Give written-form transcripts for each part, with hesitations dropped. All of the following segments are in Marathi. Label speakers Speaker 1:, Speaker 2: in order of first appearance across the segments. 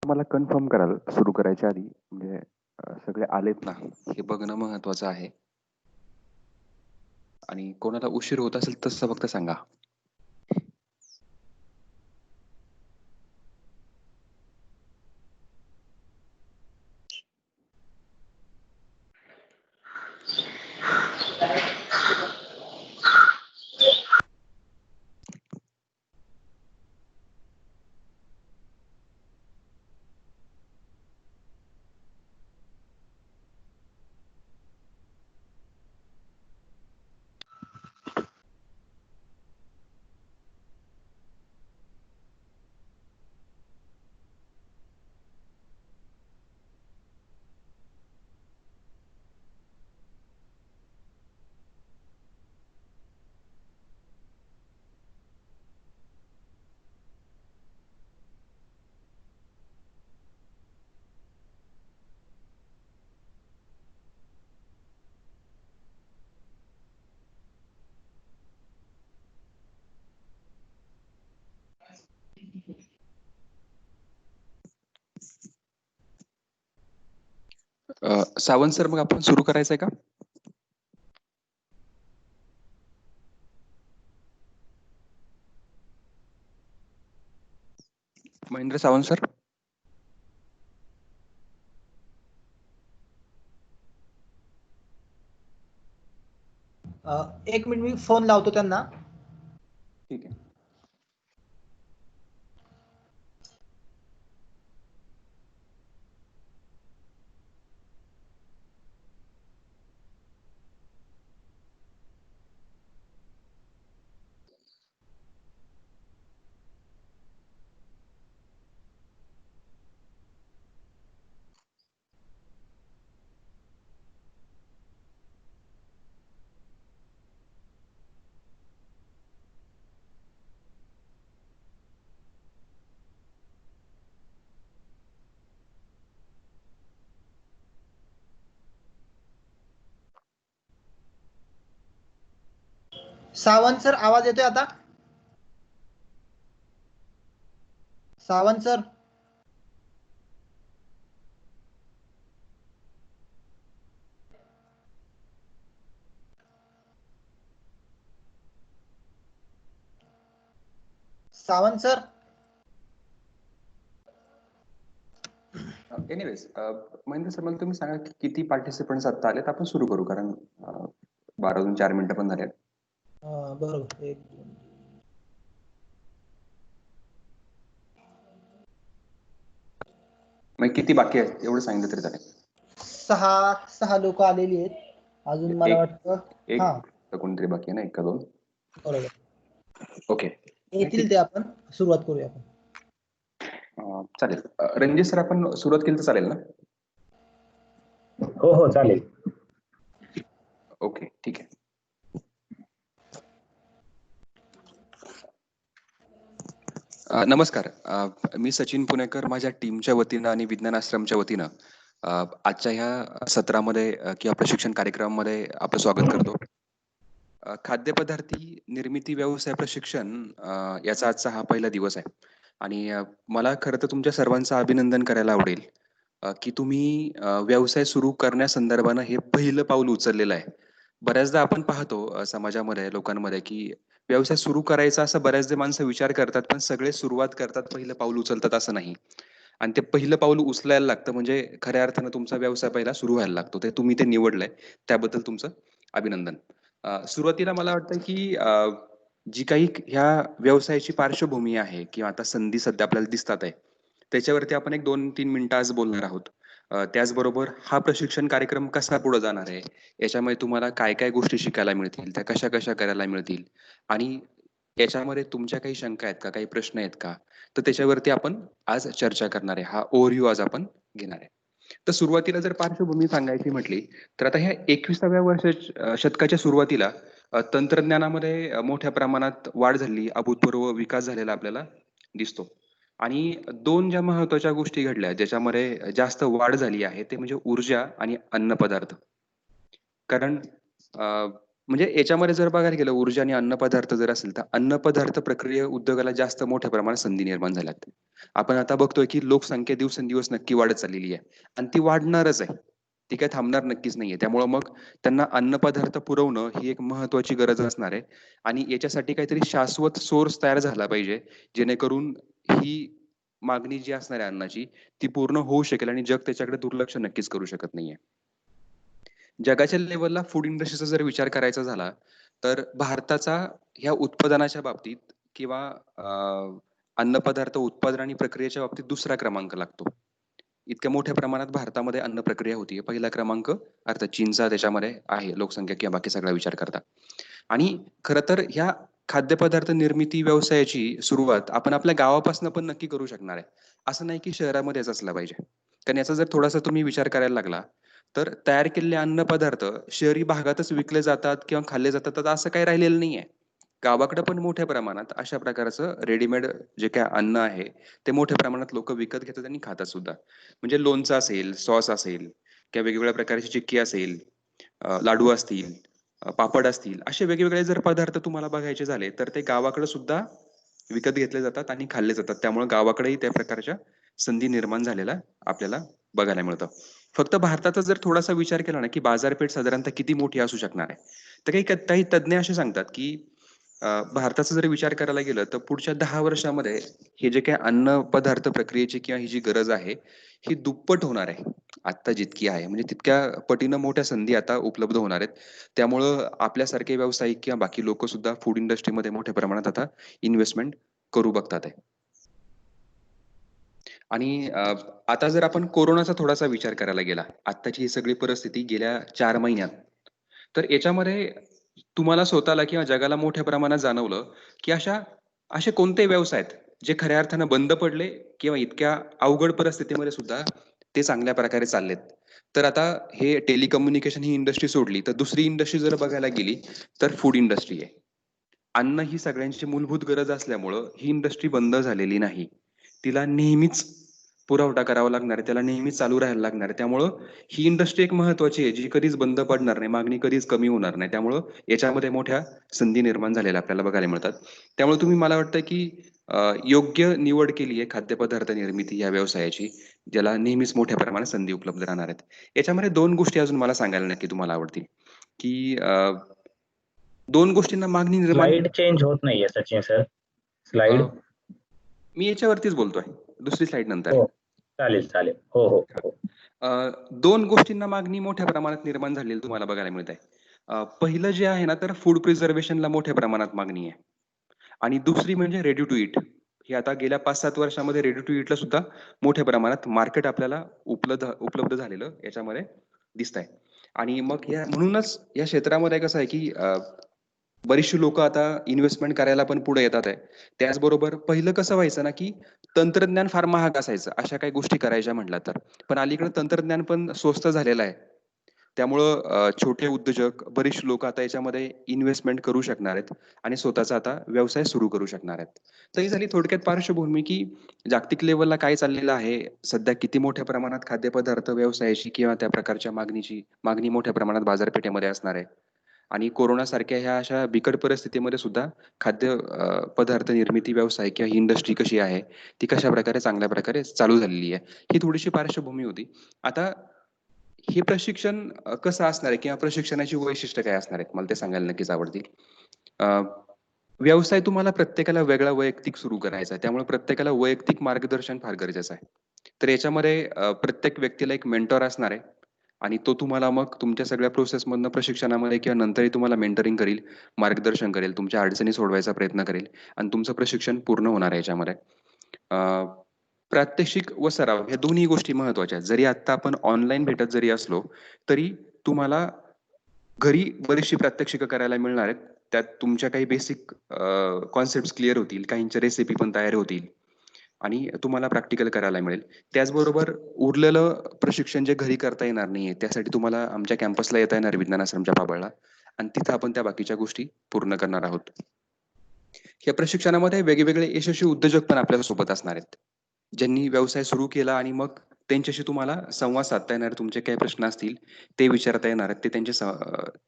Speaker 1: मला कन्फर्म कराल सुरू करायच्या आधी म्हणजे सगळे आलेत ना हे बघणं महत्वाचं आहे. आणि कोणाला उशीर होत असेल तसं फक्त सांगा. सावंत सर, मग आपण सुरू करायचंय का? महेंद्र सावंत सर.
Speaker 2: एक मिनिट, मी फोन लावतो त्यांना.
Speaker 1: ठीक आहे.
Speaker 2: सावंत सर, आवाज येतोय आता? Sawant sir. Sawant sir.
Speaker 1: Anyways Mahendra sir, मला तुम्ही सांगा की किती पार्टिसिपंट्स आता आलेत, आपण सुरू करू, कारण 12 वाजून 4 मिनिटं पण झाल्यात.
Speaker 2: बरोबर.
Speaker 1: मग किती बाकी आहेत एवढं सांगितलं तरी चालेल.
Speaker 2: 6 लोक आलेली आहेत अजून, मला वाटतं.
Speaker 1: एक कोणतरी बाकी आहे ना, 1 का 2.
Speaker 2: बरोबर.
Speaker 1: ओके,
Speaker 2: येतील ते, आपण सुरुवात करूया.
Speaker 1: चालेल. रणजित सर, आपण सुरुवात केली तर चालेल ना?
Speaker 3: हो हो, चालेल.
Speaker 1: ओके, ठीक आहे. नमस्कार. मी सचिन पुणेकर, माझ्या टीमच्या वतीनं आणि विज्ञान आश्रमच्या वतीनं आजच्या ह्या सत्रामध्ये किंवा प्रशिक्षण कार्यक्रमामध्ये आपलं स्वागत करतो. खाद्यपदार्थी निर्मिती व्यवसाय प्रशिक्षण याचा आजचा हा पहिला दिवस आहे. आणि मला खरं तर तुमच्या सर्वांचं अभिनंदन करायला आवडेल की तुम्ही व्यवसाय सुरू करण्यासंदर्भानं हे पहिलं पाऊल उचललेलं आहे. बऱ्याचदा आपण पाहतो समाजामध्ये, लोकांमध्ये, की व्यवसाय सुरू करायचा असं बऱ्याचदा माणसं विचार करतात, पण सगळे सुरुवात करतात, पहिलं पाऊल उचलतात असं नाही. आणि ते पहिलं पाऊल उचलायला लागतं म्हणजे खऱ्या अर्थानं तुमचा व्यवसाय पहिला सुरू व्हायला लागतो. ते तुम्ही निवडलंय, त्याबद्दल तुमचं अभिनंदन. सुरुवातीला मला वाटतं की जी काही ह्या व्यवसायाची पार्श्वभूमी आहे किंवा आता संधी सध्या आपल्याला दिसतात आहे, त्याच्यावरती आपण एक 2-3 मिनिटं आज बोलणार आहोत. त्याचबरोबर हा प्रशिक्षण कार्यक्रम कसा पुढे जाणार आहे, याच्यामध्ये तुम्हाला काय काय गोष्टी शिकायला मिळतील, त्या कशा कशा करायला मिळतील, आणि याच्यामध्ये तुमच्या काही शंका आहेत का, काही प्रश्न आहेत का, तर त्याच्यावरती आपण आज चर्चा करणार आहे. हा ओव्हरव्ह्यू आज आपण घेणार आहे. तर सुरुवातीला जर पार्श्वभूमी सांगायची म्हटली तर आता ह्या 21व्या शतकाच्या सुरुवातीला तंत्रज्ञानामध्ये मोठ्या प्रमाणात वाढ झाली, अभूतपूर्व विकास झालेला आपल्याला दिसतो. आणि 2 ज्या महत्त्वाच्या गोष्टी घडल्या ज्याच्यामध्ये जास्त वाढ झाली आहे, ते म्हणजे ऊर्जा आणि अन्नपदार्थ. कारण म्हणजे याच्यामध्ये जर बघायला गेलं, ऊर्जा आणि अन्नपदार्थ जर असेल, तर अन्नपदार्थ प्रक्रिया उद्योगाला जास्त मोठ्या प्रमाणात संधी निर्माण झाल्यात. आपण आता बघतोय की लोकसंख्या दिवसेंदिवस नक्की वाढत चाललेली आहे आणि ती वाढणारच आहे. ती काही थांबणार नक्कीच नाहीये. त्यामुळं मग त्यांना अन्नपदार्थ पुरवणं ही एक महत्त्वाची गरज असणार आहे आणि याच्यासाठी काहीतरी शाश्वत सोर्स तयार झाला पाहिजे, जेणेकरून ही मागणी जी असणार आहे अन्नाची, ती पूर्ण होऊ शकेल आणि जग त्याच्याकडे दुर्लक्ष नक्कीच करू शकत नाहीये. जगाच्या लेव्हलला फूड इंडस्ट्रीचा जर विचार करायचा झाला, तर भारताचा ह्या उत्पादनाच्या बाबतीत किंवा अन्नपदार्थ उत्पादन आणि प्रक्रियेच्या बाबतीत दुसरा क्रमांक लागतो. इतक्या मोठ्या प्रमाणात भारतामध्ये अन्न प्रक्रिया होतीये. पहिला क्रमांक अर्थात चीनचा त्याच्यामध्ये आहे लोकसंख्या किंवा बाकी सगळा विचार करता. आणि खरं तर ह्या खाद्यपदार्थ निर्मिती व्यवसायाची सुरुवात आपण आपल्या गावापासून पण नक्की करू शकणार आहे. असं नाही की शहरामध्येच असला पाहिजे. कारण याचा जर थोडासा तुम्ही विचार करायला लागला, तर तयार केलेले अन्नपदार्थ शहरी भागातच विकले जातात किंवा खाल्ले जातात, तर असं काही राहिलेलं नाहीये. गावाकडे पण मोठ्या प्रमाणात अशा प्रकारचं रेडीमेड जे काही अन्न आहे, ते मोठ्या प्रमाणात लोकं विकत घेतात आणि खातात सुद्धा. म्हणजे लोणचं असेल, सॉस असेल किंवा वेगवेगळ्या प्रकारची चिक्की असेल, लाडू असतील, पापड असतील, असे वेगवेगळे जर पदार्थ तुम्हाला बघायचे झाले, तर ते गावाकडे सुद्धा विकत घेतले जातात आणि खाल्ले जातात. त्यामुळे गावाकडेही त्या प्रकारच्या संधी निर्माण झालेल्या आपल्याला बघायला मिळतं. फक्त भारताचा जर थोडासा विचार केला ना, की बाजारपेठ साधारणतः किती मोठी असू शकणार आहे. तर काही तज्ञ असे सांगतात, की भारताचा जर विचार करायला गेलं, तर पुढच्या 10 वर्षामध्ये हे जे काही अन्न पदार्थ प्रक्रियेची किंवा ही जी गरज आहे, ही दुप्पट होणार आहे. आत्ता जितकी आहे, म्हणजे तितक्या पटीनं मोठ्या संधी आता उपलब्ध होणार आहेत. त्यामुळं आपल्यासारखे व्यावसायिक किंवा बाकी लोकं सुद्धा फूड इंडस्ट्रीमध्ये मोठ्या प्रमाणात आता इन्व्हेस्टमेंट करू बघतात आहे. आणि आता जर आपण कोरोनाचा थोडासा विचार करायला गेला, आत्ताची ही सगळी परिस्थिती गेल्या 4 महिन्यात, तर याच्यामध्ये तुम्हाला स्वतःला किंवा जगाला मोठ्या प्रमाणात जाणवलं, की असे कोणते व्यवसाय आहेत, जे खऱ्या अर्थानं बंद पडले किंवा इतक्या अवघड परिस्थितीमध्ये सुद्धा ते चांगल्या प्रकारे चाललेत. तर आता हे टेलिकम्युनिकेशन ही इंडस्ट्री सोडली, तर दुसरी इंडस्ट्री जर बघायला गेली, तर फूड इंडस्ट्री आहे. अन्न ही सगळ्यांची मूलभूत गरज असल्यामुळं ही इंडस्ट्री बंद झालेली नाही. तिला नेहमीच पुरवठा करावा लागणार आहे. त्याला नेहमीच चालू राहायला लागणार आहे. त्यामुळं ही इंडस्ट्री एक महत्त्वाची आहे, जी कधीच बंद पडणार नाही. मागणी कधीच कमी होणार नाही. त्यामुळं याच्यामध्ये मोठ्या संधी निर्माण झालेल्या आपल्याला बघायला मिळतात. त्यामुळे तुम्ही मला वाटतं, की योग्य निवड केली आहे खाद्यपदार्थ निर्मिती या व्यवसायाची, ज्याला नेहमीच मोठ्या प्रमाणात संधी उपलब्ध राहणार आहेत. याच्यामध्ये 2 गोष्टी अजून मला सांगायला नक्की तुम्हाला आवडतील, की 2 गोष्टींना मागणी निर्माण
Speaker 3: स्लाइड चेंज होत नाहीये सचिन सर.
Speaker 1: अ,
Speaker 3: स्लाइड.
Speaker 1: मी याच्यावरतीच बोलतोय. दुसरी स्लाईड नंतर.
Speaker 3: हो, चालेल, चालेल. हो, हो,
Speaker 1: हां.
Speaker 3: हो.
Speaker 1: 2 गोष्टींना मागणी मोठ्या प्रमाणात निर्माण झालेली तुम्हाला बघायला मिळत आहे. पहिलं जे आहे ना, तर फूड प्रिझर्व्हेशनला मोठ्या प्रमाणात मागणी आहे आणि दुसरी म्हणजे रेडी टू ईट. हे आता गेल्या 5-7 वर्षामध्ये रेडी टू ईटला सुद्धा मोठ्या प्रमाणात मार्केट आपल्याला उपलब्ध झालेलं याच्यामध्ये दिसतंय. आणि मग म्हणूनच या क्षेत्रामध्ये कसं आहे, की बरीचशी लोकं आता इन्व्हेस्टमेंट करायला पण पुढे येतात आहे. त्याचबरोबर पहिलं कसं व्हायचं ना, की तंत्रज्ञान फार महाग असायचं, अशा काही गोष्टी करायच्या म्हटल्या तर. पण अलीकडे तंत्रज्ञान पण स्वस्त झालेलं आहे. त्यामुळं छोटे उद्योजक, बरीचशी लोकं आता याच्यामध्ये इन्व्हेस्टमेंट करू शकणार आहेत आणि स्वतःचा आता व्यवसाय सुरू करू शकणार आहेत. तर ही झाली थोडक्यात पार्श्वभूमी, की जागतिक लेव्हलला काय चाललेलं आहे, सध्या किती मोठ्या प्रमाणात खाद्यपदार्थ व्यवसायाची किंवा त्या प्रकारच्या मागणी मोठ्या प्रमाणात बाजारपेठेमध्ये असणार आहे. आणि कोरोनासारख्या ह्या अशा बिकट परिस्थितीमध्ये सुद्धा पदार्थ निर्मिती व्यवसाय किंवा ही इंडस्ट्री कशी आहे, ती कशाप्रकारे चांगल्या प्रकारे चालू झालेली आहे. ही थोडीशी पार्श्वभूमी होती. आता हे प्रशिक्षण कसं असणार आहे किंवा प्रशिक्षणाची वैशिष्ट्य काय असणार आहेत? मला ते सांगायला नक्कीच आवडतील. अ, व्यवसाय तुम्हाला प्रत्येकाला वेगळा वैयक्तिक सुरू करायचा आहे. त्यामुळे प्रत्येकाला वैयक्तिक मार्गदर्शन फार गरजेचं आहे. तर याच्यामध्ये प्रत्येक व्यक्तीला एक मेंटॉर असणार आहे आणि तो तुम्हाला मग तुमच्या सगळ्या प्रोसेसमधनं प्रशिक्षणामध्ये किंवा नंतरही तुम्हाला मेंटरिंग करेल, मार्गदर्शन करेल, तुमच्या अडचणी सोडवायचा प्रयत्न करेल आणि तुमचं प्रशिक्षण पूर्ण होणार आहे याच्यामध्ये. अ, प्रात्यक्षिक व सराव ह्या दोन्ही गोष्टी महत्त्वाच्या आहेत. जरी आत्ता आपण ऑनलाईन भेटत जरी असलो, तरी तुम्हाला घरी बरीचशी प्रात्यक्षिकं करायला मिळणार आहेत. त्यात तुमच्या काही बेसिक कॉन्सेप्ट्स क्लिअर होतील. काहींच्या रेसिपी पण तयार होतील आणि तुम्हाला प्रॅक्टिकल करायला मिळेल. त्याचबरोबर उरलेलं प्रशिक्षण जे घरी करता येणार नाहीये, त्यासाठी तुम्हाला आमच्या कॅम्पसला येता येणार विज्ञान आश्रमच्या पाबळला आणि तिथं आपण त्या बाकीच्या गोष्टी पूर्ण करणार आहोत. या प्रशिक्षणामध्ये वेगवेगळे यशस्वी उद्योजक पण आपल्यासोबत असणार आहेत. ज्यांनी व्यवसाय सुरू केला आणि मग त्यांच्याशी तुम्हाला संवाद साधता येणार. तुमचे काही प्रश्न असतील, ते विचारता येणार आहेत.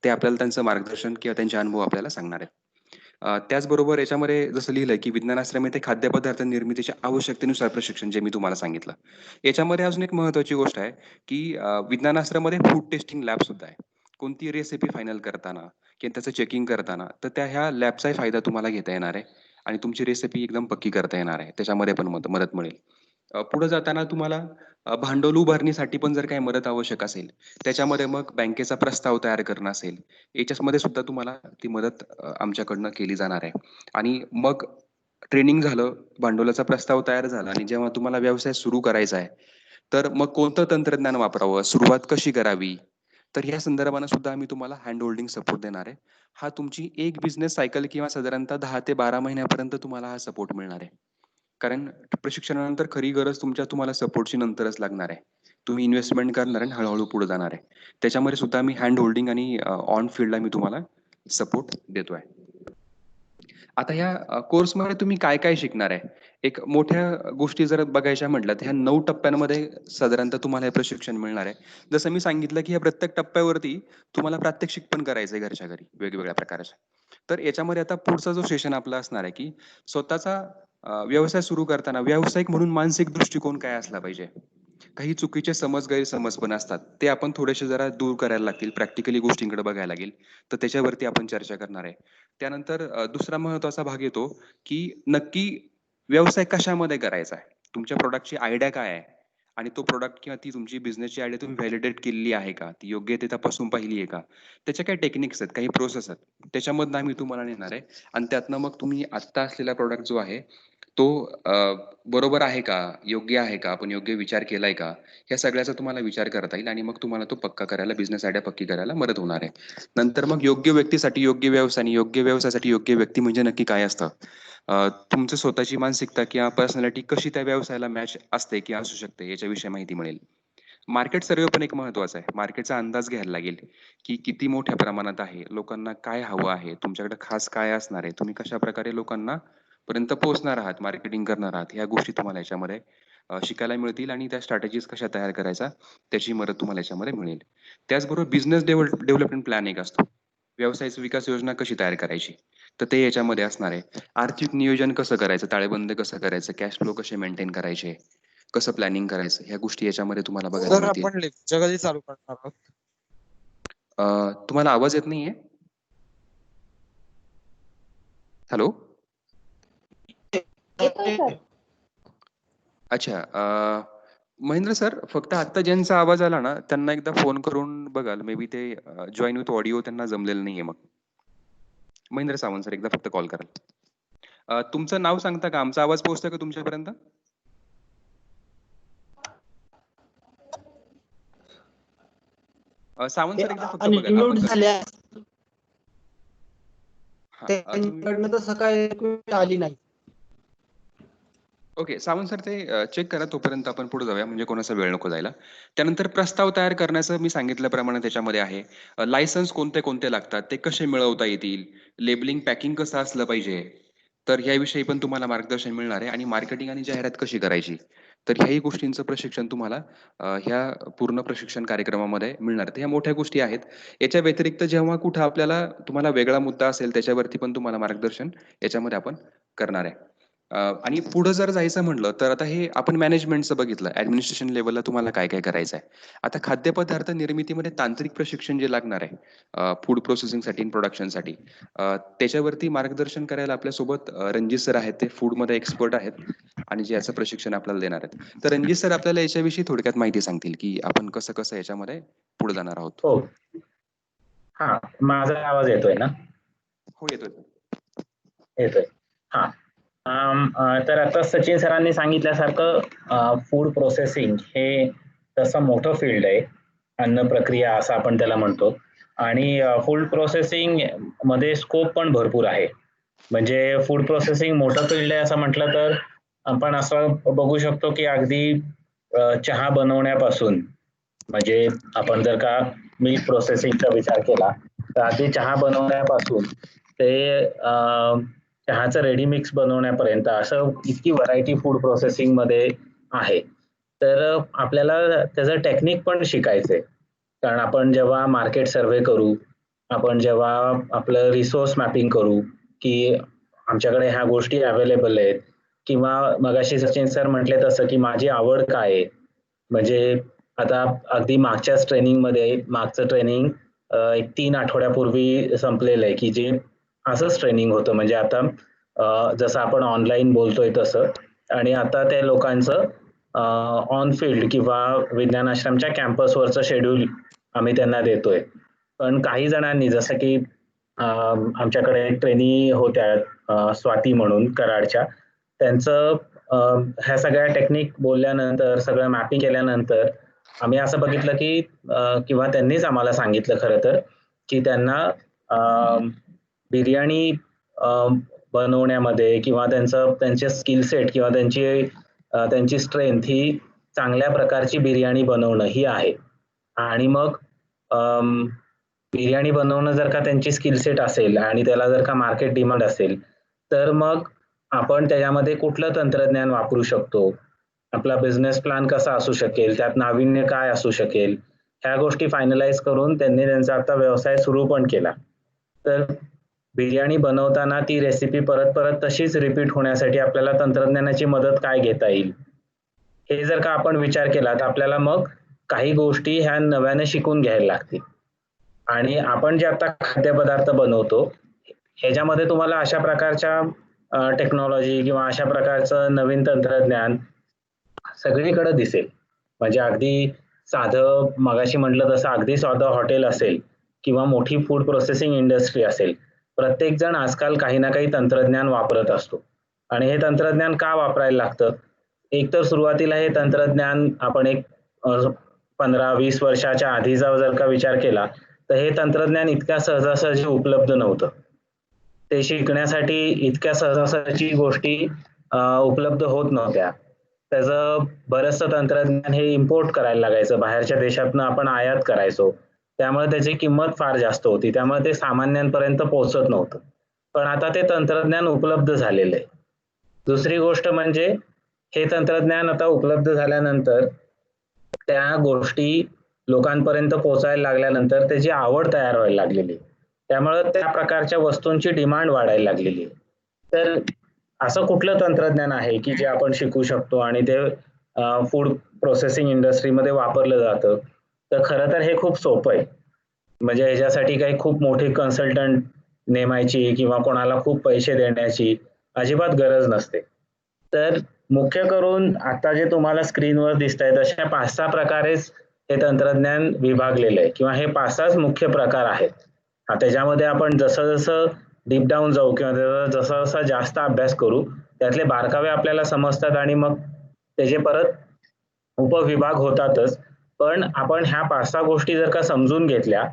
Speaker 1: ते आपल्याला त्यांचं मार्गदर्शन किंवा त्यांचे अनुभव आपल्याला सांगणार आहेत. त्याचबरोबर याच्यामध्ये जसं लिहिलंय, की विज्ञानाश्रम येथे खाद्यपदार्थ निर्मितीच्या आवश्यकतेनुसार प्रशिक्षण जे मी तुम्हाला सांगितलं. याच्यामध्ये अजून एक महत्त्वाची गोष्ट आहे, की विज्ञानाश्रममध्ये फूड टेस्टिंग लॅब सुद्धा आहे. कोणती रेसिपी फायनल करताना किंवा त्याचं चेकिंग करताना, तर ह्या लॅबचाही फायदा तुम्हाला घेता येणार आहे आणि तुमची रेसिपी एकदम पक्की करता येणार आहे. त्याच्यामध्ये पण मदत मिळेल. पुढे जाताना तुम्हाला भांडवल उभारणीसाठी पण जर काही मदत आवश्यक असेल, त्याच्यामध्ये मग बँकेचा प्रस्ताव तयार करणं असेल, याच्यामध्ये सुद्धा तुम्हाला ती मदत आमच्याकडनं केली जाणार आहे. आणि मग ट्रेनिंग झालं, भांडवलाचा प्रस्ताव तयार झाला आणि जेव्हा तुम्हाला व्यवसाय सुरू करायचा आहे, तर मग कोणतं तंत्रज्ञान वापरावं, सुरुवात कशी करावी, तर या संदर्भानं सुद्धा आम्ही तुम्हाला हँड होल्डिंग सपोर्ट देणार आहे. हा तुमची एक बिझनेस सायकल किंवा साधारणतः 10 ते 12 महिन्यापर्यंत तुम्हाला हा सपोर्ट मिळणार आहे. कारण प्रशिक्षणानंतर खरी गरज तुम्हाला सपोर्टची नंतरच लागणार आहे. तुम्ही इन्व्हेस्टमेंट करणार आणि हळू पुढे जाणार आहे. त्याच्यामध्ये सुद्धा मी हँड होल्डिंग आणि ऑन फील्डला मी तुम्हाला सपोर्ट देतोय. आता ह्या कोर्समध्ये तुम्ही काय-काय शिकणार आहे? एक मोठ्या गोष्टी जर बघायच्या म्हटल्या, तर ह्या 9 टप्प्यांमध्ये साधारणतः तुम्हाला हे प्रशिक्षण मिळणार आहे. जसं मी सांगितलं, की ह्या प्रत्येक टप्प्यावरती तुम्हाला प्रात्यक्षिक पण करायचं आहे घरच्या घरी, वेगवेगळ्या प्रकारच्या. तर याच्यामध्ये आता पुढचा जो सेशन आपला असणार आहे, की स्वतःचा व्यवसाय सुरू करताना व्यावसायिक म्हणून मानसिक दृष्टिकोन काय असला पाहिजे? काही चुकीचे गैरसमज पण असतात. ते आपण थोडेसे जरा दूर करायला लागतील. प्रॅक्टिकली गोष्टींकडे बघायला लागेल. तर त्याच्यावरती आपण चर्चा करणार आहे. त्यानंतर दुसरा महत्त्वाचा भाग येतो, की नक्की व्यवसाय कशामध्ये करायचा आहे? तुमच्या प्रॉडक्टची आयडिया काय आहे? आणि तो प्रॉडक्ट किंवा ती तुमची बिझनेसची आयडिया तुम्ही व्हॅलिडेट केलेली आहे का? ती योग्य ते तपासून पाहिली आहे का? त्याच्या काही टेक्निक्स आहेत, काही प्रोसेस आहेत. त्याच्यामधनं आम्ही तुम्हाला नेणार आहे आणि त्यातनं मग तुम्ही आत्ता असलेला प्रॉडक्ट जो आहे, तो बरोबर आहे का? योग्य आहे का? आपण योग्य विचार केलाय का? ह्या सगळ्याचा तुम्हाला विचार करता येईल आणि मग तुम्हाला तो पक्का करायला, बिझनेस आयडिया पक्की करायला मदत होणार आहे. नंतर मग योग्य व्यक्तीसाठी योग्य व्यवसाय आणि योग्य व्यवसायासाठी योग्य व्यक्ती म्हणजे नक्की काय असतं? तुमची स्वतःची मानसिकता किंवा पर्सनॅलिटी कशी त्या व्यवसायाला मॅच असते किंवा असू शकते याच्याविषयी माहिती मिळेल. मार्केट सर्व्हे पण एक महत्त्वाचा आहे. मार्केटचा अंदाज घ्यायला लागेल, की किती मोठ्या प्रमाणात आहे, लोकांना काय हवं आहे, तुमच्याकडे खास काय असणार आहे, तुम्ही कशाप्रकारे लोकांना पर्यंत पोहोचणार आहात, मार्केटिंग करणार आहात, ह्या गोष्टी तुम्हाला याच्यामध्ये शिकायला मिळतील आणि त्या स्ट्रॅटेजीज कशा तयार करायचा त्याची मदत तुम्हाला याच्यामध्ये मिळेल. त्याचबरोबर बिझनेस डेव्हलपमेंट प्लॅन एक असतो. व्यवसायाची विकास योजना कशी तयार करायची? तर ते याच्यामध्ये असणार आहे. आर्थिक नियोजन कसं करायचं, ताळेबंद कसं करायचं, कॅश फ्लो कसे मेंटेन करायचे, कसं प्लॅनिंग करायचं, ह्या गोष्टी याच्यामध्ये तुम्हाला बघायला
Speaker 4: सर
Speaker 1: मिळतील.
Speaker 4: आपण लेक्चर कधी चालू करणार आहोत?
Speaker 1: तुम्हाला आवाज येत नाहीये? हॅलो?
Speaker 5: येतोय सर.
Speaker 1: अच्छा. महेंद्र सर, फक्त आत्ता ज्यांचा आवाज आला ना, त्यांना एकदा फोन करून बघाल. मे बी ते जॉइन विथ ऑडिओ त्यांना जमलेलं नाहीये मग. महेंद्र सावंत सर, एकदा फक्त कॉल कराल. तुमचं नाव सांगता का? आमचा आवाज पोहोचतोय का तुमच्यापर्यंत? सावंत सर, एकदा फक्त बघा.
Speaker 2: अनम्यूट
Speaker 1: आपण
Speaker 2: झाल्या
Speaker 1: हां, तुम्ही
Speaker 2: त्यांच्याकडनं तसं काय आली नाही.
Speaker 1: ओके. सावंत सर, ते चेक करा. तोपर्यंत आपण पुढे जाऊया, म्हणजे कोणाचा वेळ नको जायला. त्यानंतर प्रस्ताव तयार करण्याचं मी सांगितल्याप्रमाणे त्याच्यामध्ये आहे. लायसन्स कोणते लागतात, ते कसे मिळवता येतील, लेबलिंग, पॅकिंग कसं असलं पाहिजे, तर ह्याविषयी पण तुम्हाला मार्गदर्शन मिळणार आहे आणि मार्केटिंग आणि जाहिरात कशी करायची. तर ह्याही गोष्टींचं प्रशिक्षण तुम्हाला ह्या पूर्ण प्रशिक्षण कार्यक्रमामध्ये मिळणार आहे. तर ह्या मोठ्या गोष्टी आहेत. याच्या व्यतिरिक्त जेव्हा कुठं आपल्याला तुम्हाला वेगळा मुद्दा असेल, त्याच्यावरती पण तुम्हाला मार्गदर्शन याच्यामध्ये आपण करणार आहे. आणि पुढं जर जायचं म्हटलं, तर आता हे आपण मॅनेजमेंटचं बघितलं. ॲडमिनिस्ट्रेशन लेव्हलला तुम्हाला काय-काय करायचं आहे. आता खाद्यपदार्थ निर्मितीमध्ये तांत्रिक प्रशिक्षण जे लागणार आहे, फूड प्रोसेसिंगसाठी आणि प्रोडक्शनसाठी, त्याच्यावरती मार्गदर्शन करायला आपल्यासोबत रणजित सर आहेत. ते फूडमध्ये एक्सपर्ट आहेत आणि जे याचं प्रशिक्षण आपल्याला देणार आहेत. तर रणजित सर आपल्याला याच्याविषयी थोडक्यात माहिती सांगतील, की आपण कसं-कसं याच्यामध्ये पुढे जाणार आहोत.
Speaker 3: हो. हा, माझा आवाज येतोय ना?
Speaker 1: हो, येतोय.
Speaker 3: येतोय. हा. तर आता सचिन सरांनी सांगितल्यासारखं फूड प्रोसेसिंग हे तसं मोठं फील्ड आहे. अन्न प्रक्रिया असं आपण त्याला म्हणतो. आणि फूड प्रोसेसिंग मध्ये स्कोप पण भरपूर आहे. म्हणजे फूड प्रोसेसिंग मोठं फील्ड आहे असं म्हटलं तर आपण असं बघू शकतो की अगदी चहा बनवण्यापासून, म्हणजे आपण जर का मिल्क प्रोसेसिंगचा विचार केला तर आधी चहा बनवण्यापासून ते चहाचं रेडी मिक्स बनवण्यापर्यंत असं इतकी व्हरायटी फूड प्रोसेसिंग मध्ये आहे. तर आपल्याला त्याचं टेक्निक पण शिकायचंय. कारण आपण जेव्हा मार्केट सर्व्हे करू, आपण जेव्हा आपलं रिसोर्स मॅपिंग करू, की आमच्याकडे ह्या गोष्टी अवेलेबल आहेत, किंवा मगाशी सचिन सर म्हटले तसं की माझी आवड काय आहे. म्हणजे आता अगदी मागच्याच ट्रेनिंगमध्ये मागचं ट्रेनिंग एक 3 आठवड्यापूर्वी संपलेलं आहे, की जे असंच ट्रेनिंग होतं. म्हणजे आता जसं आपण ऑनलाईन बोलतोय तसं, आणि आता त्या लोकांचं ऑन फील्ड किंवा विज्ञान आश्रमच्या कॅम्पसवरचं शेड्यूल आम्ही त्यांना देतोय. पण काही जणांनी जसं की आमच्याकडे ट्रेनी होत्या स्वाती म्हणून कराडच्या, त्यांचं ह्या सगळ्या टेक्निक बोलल्यानंतर, सगळं मॅपिंग केल्यानंतर आम्ही असं बघितलं की किंवा त्यांनीच आम्हाला सांगितलं खरं तर, की त्यांना बिर्याणी बनवण्यामध्ये किंवा त्यांचे स्किल सेट किंवा त्यांची स्ट्रेंथ ही चांगल्या प्रकारची बिर्याणी बनवणं ही आहे. आणि मग बिर्याणी बनवणं जर का त्यांची स्किल सेट असेल आणि त्याला जर का मार्केट डिमांड असेल, तर मग आपण त्याच्यामध्ये कुठलं तंत्रज्ञान वापरू शकतो, आपला बिझनेस प्लॅन कसा असू शकेल, त्यात नाविन्य काय असू शकेल, ह्या गोष्टी फायनलाइज करून त्यांनी त्यांचा आता व्यवसाय सुरू पण केला. तर बिर्याणी बनवताना ती रेसिपी परत परत तशीच रिपीट होण्यासाठी आपल्याला तंत्रज्ञानाची मदत काय घेता येईल, हे जर का आपण विचार केला तर आपल्याला मग काही गोष्टी ह्या नव्याने शिकून घ्यायला लागतील. आणि आपण जे आता खाद्यपदार्थ बनवतो, ह्याच्यामध्ये तुम्हाला अशा प्रकारच्या टेक्नॉलॉजी किंवा अशा प्रकारचं नवीन तंत्रज्ञान सगळीकडे दिसेल. म्हणजे अगदी साधं मगाशी म्हटलं तसं अगदी साधं हॉटेल असेल किंवा मोठी फूड प्रोसेसिंग इंडस्ट्री असेल, प्रत्येक जण आजकाल काही ना काही तंत्रज्ञान वापरत असतो. आणि हे तंत्रज्ञान का वापरायला लागतं? एक तर सुरुवातीला हे तंत्रज्ञान आपण एक 15-20 वर्षाच्या आधीचा जर का विचार केला, तर हे तंत्रज्ञान इतक्या सहजासहजी उपलब्ध नव्हतं. ते शिकण्यासाठी इतक्या सहजासहजी गोष्टी उपलब्ध होत नव्हत्या. त्याचं बरंचसं तंत्रज्ञान हे इम्पोर्ट करायला लागायचं. बाहेरच्या देशातनं आपण आयात करायचो. त्यामुळे त्याची किंमत फार जास्त होती. त्यामुळे ते सामान्यांपर्यंत पोहोचत नव्हतं. पण आता ते तंत्रज्ञान उपलब्ध झालेलं आहे. दुसरी गोष्ट म्हणजे हे तंत्रज्ञान आता उपलब्ध झाल्यानंतर त्या गोष्टी लोकांपर्यंत पोहोचायला लागल्यानंतर त्याची आवड तयार व्हायला लागलेली. त्यामुळे त्या प्रकारच्या वस्तूंची डिमांड वाढायला लागलेली. तर असं कुठलं तंत्रज्ञान आहे की जे आपण शिकू शकतो आणि ते फूड प्रोसेसिंग इंडस्ट्रीमध्ये वापरलं जातं? तर खरं तर हे खूप सोपं आहे. म्हणजे ह्याच्यासाठी काही खूप मोठे कन्सल्टंट नेमायची किंवा कोणाला खूप पैसे देण्याची अजिबात गरज नसते. तर मुख्य करून आता जे तुम्हाला स्क्रीनवर दिसतंय तशा 5-6 प्रकारेच हे तंत्रज्ञान विभागलेलं आहे किंवा हे 5-6च मुख्य प्रकार आहेत. त्याच्यामध्ये आपण जसं डीप डाऊन जाऊ किंवा जसा जास्त अभ्यास करू, त्यातले बारकावे आपल्याला समजतात आणि मग त्याचे परत उपविभाग होतातच. पण आपण ह्या 5-6 गोष्टी जर का समजून घेतल्या,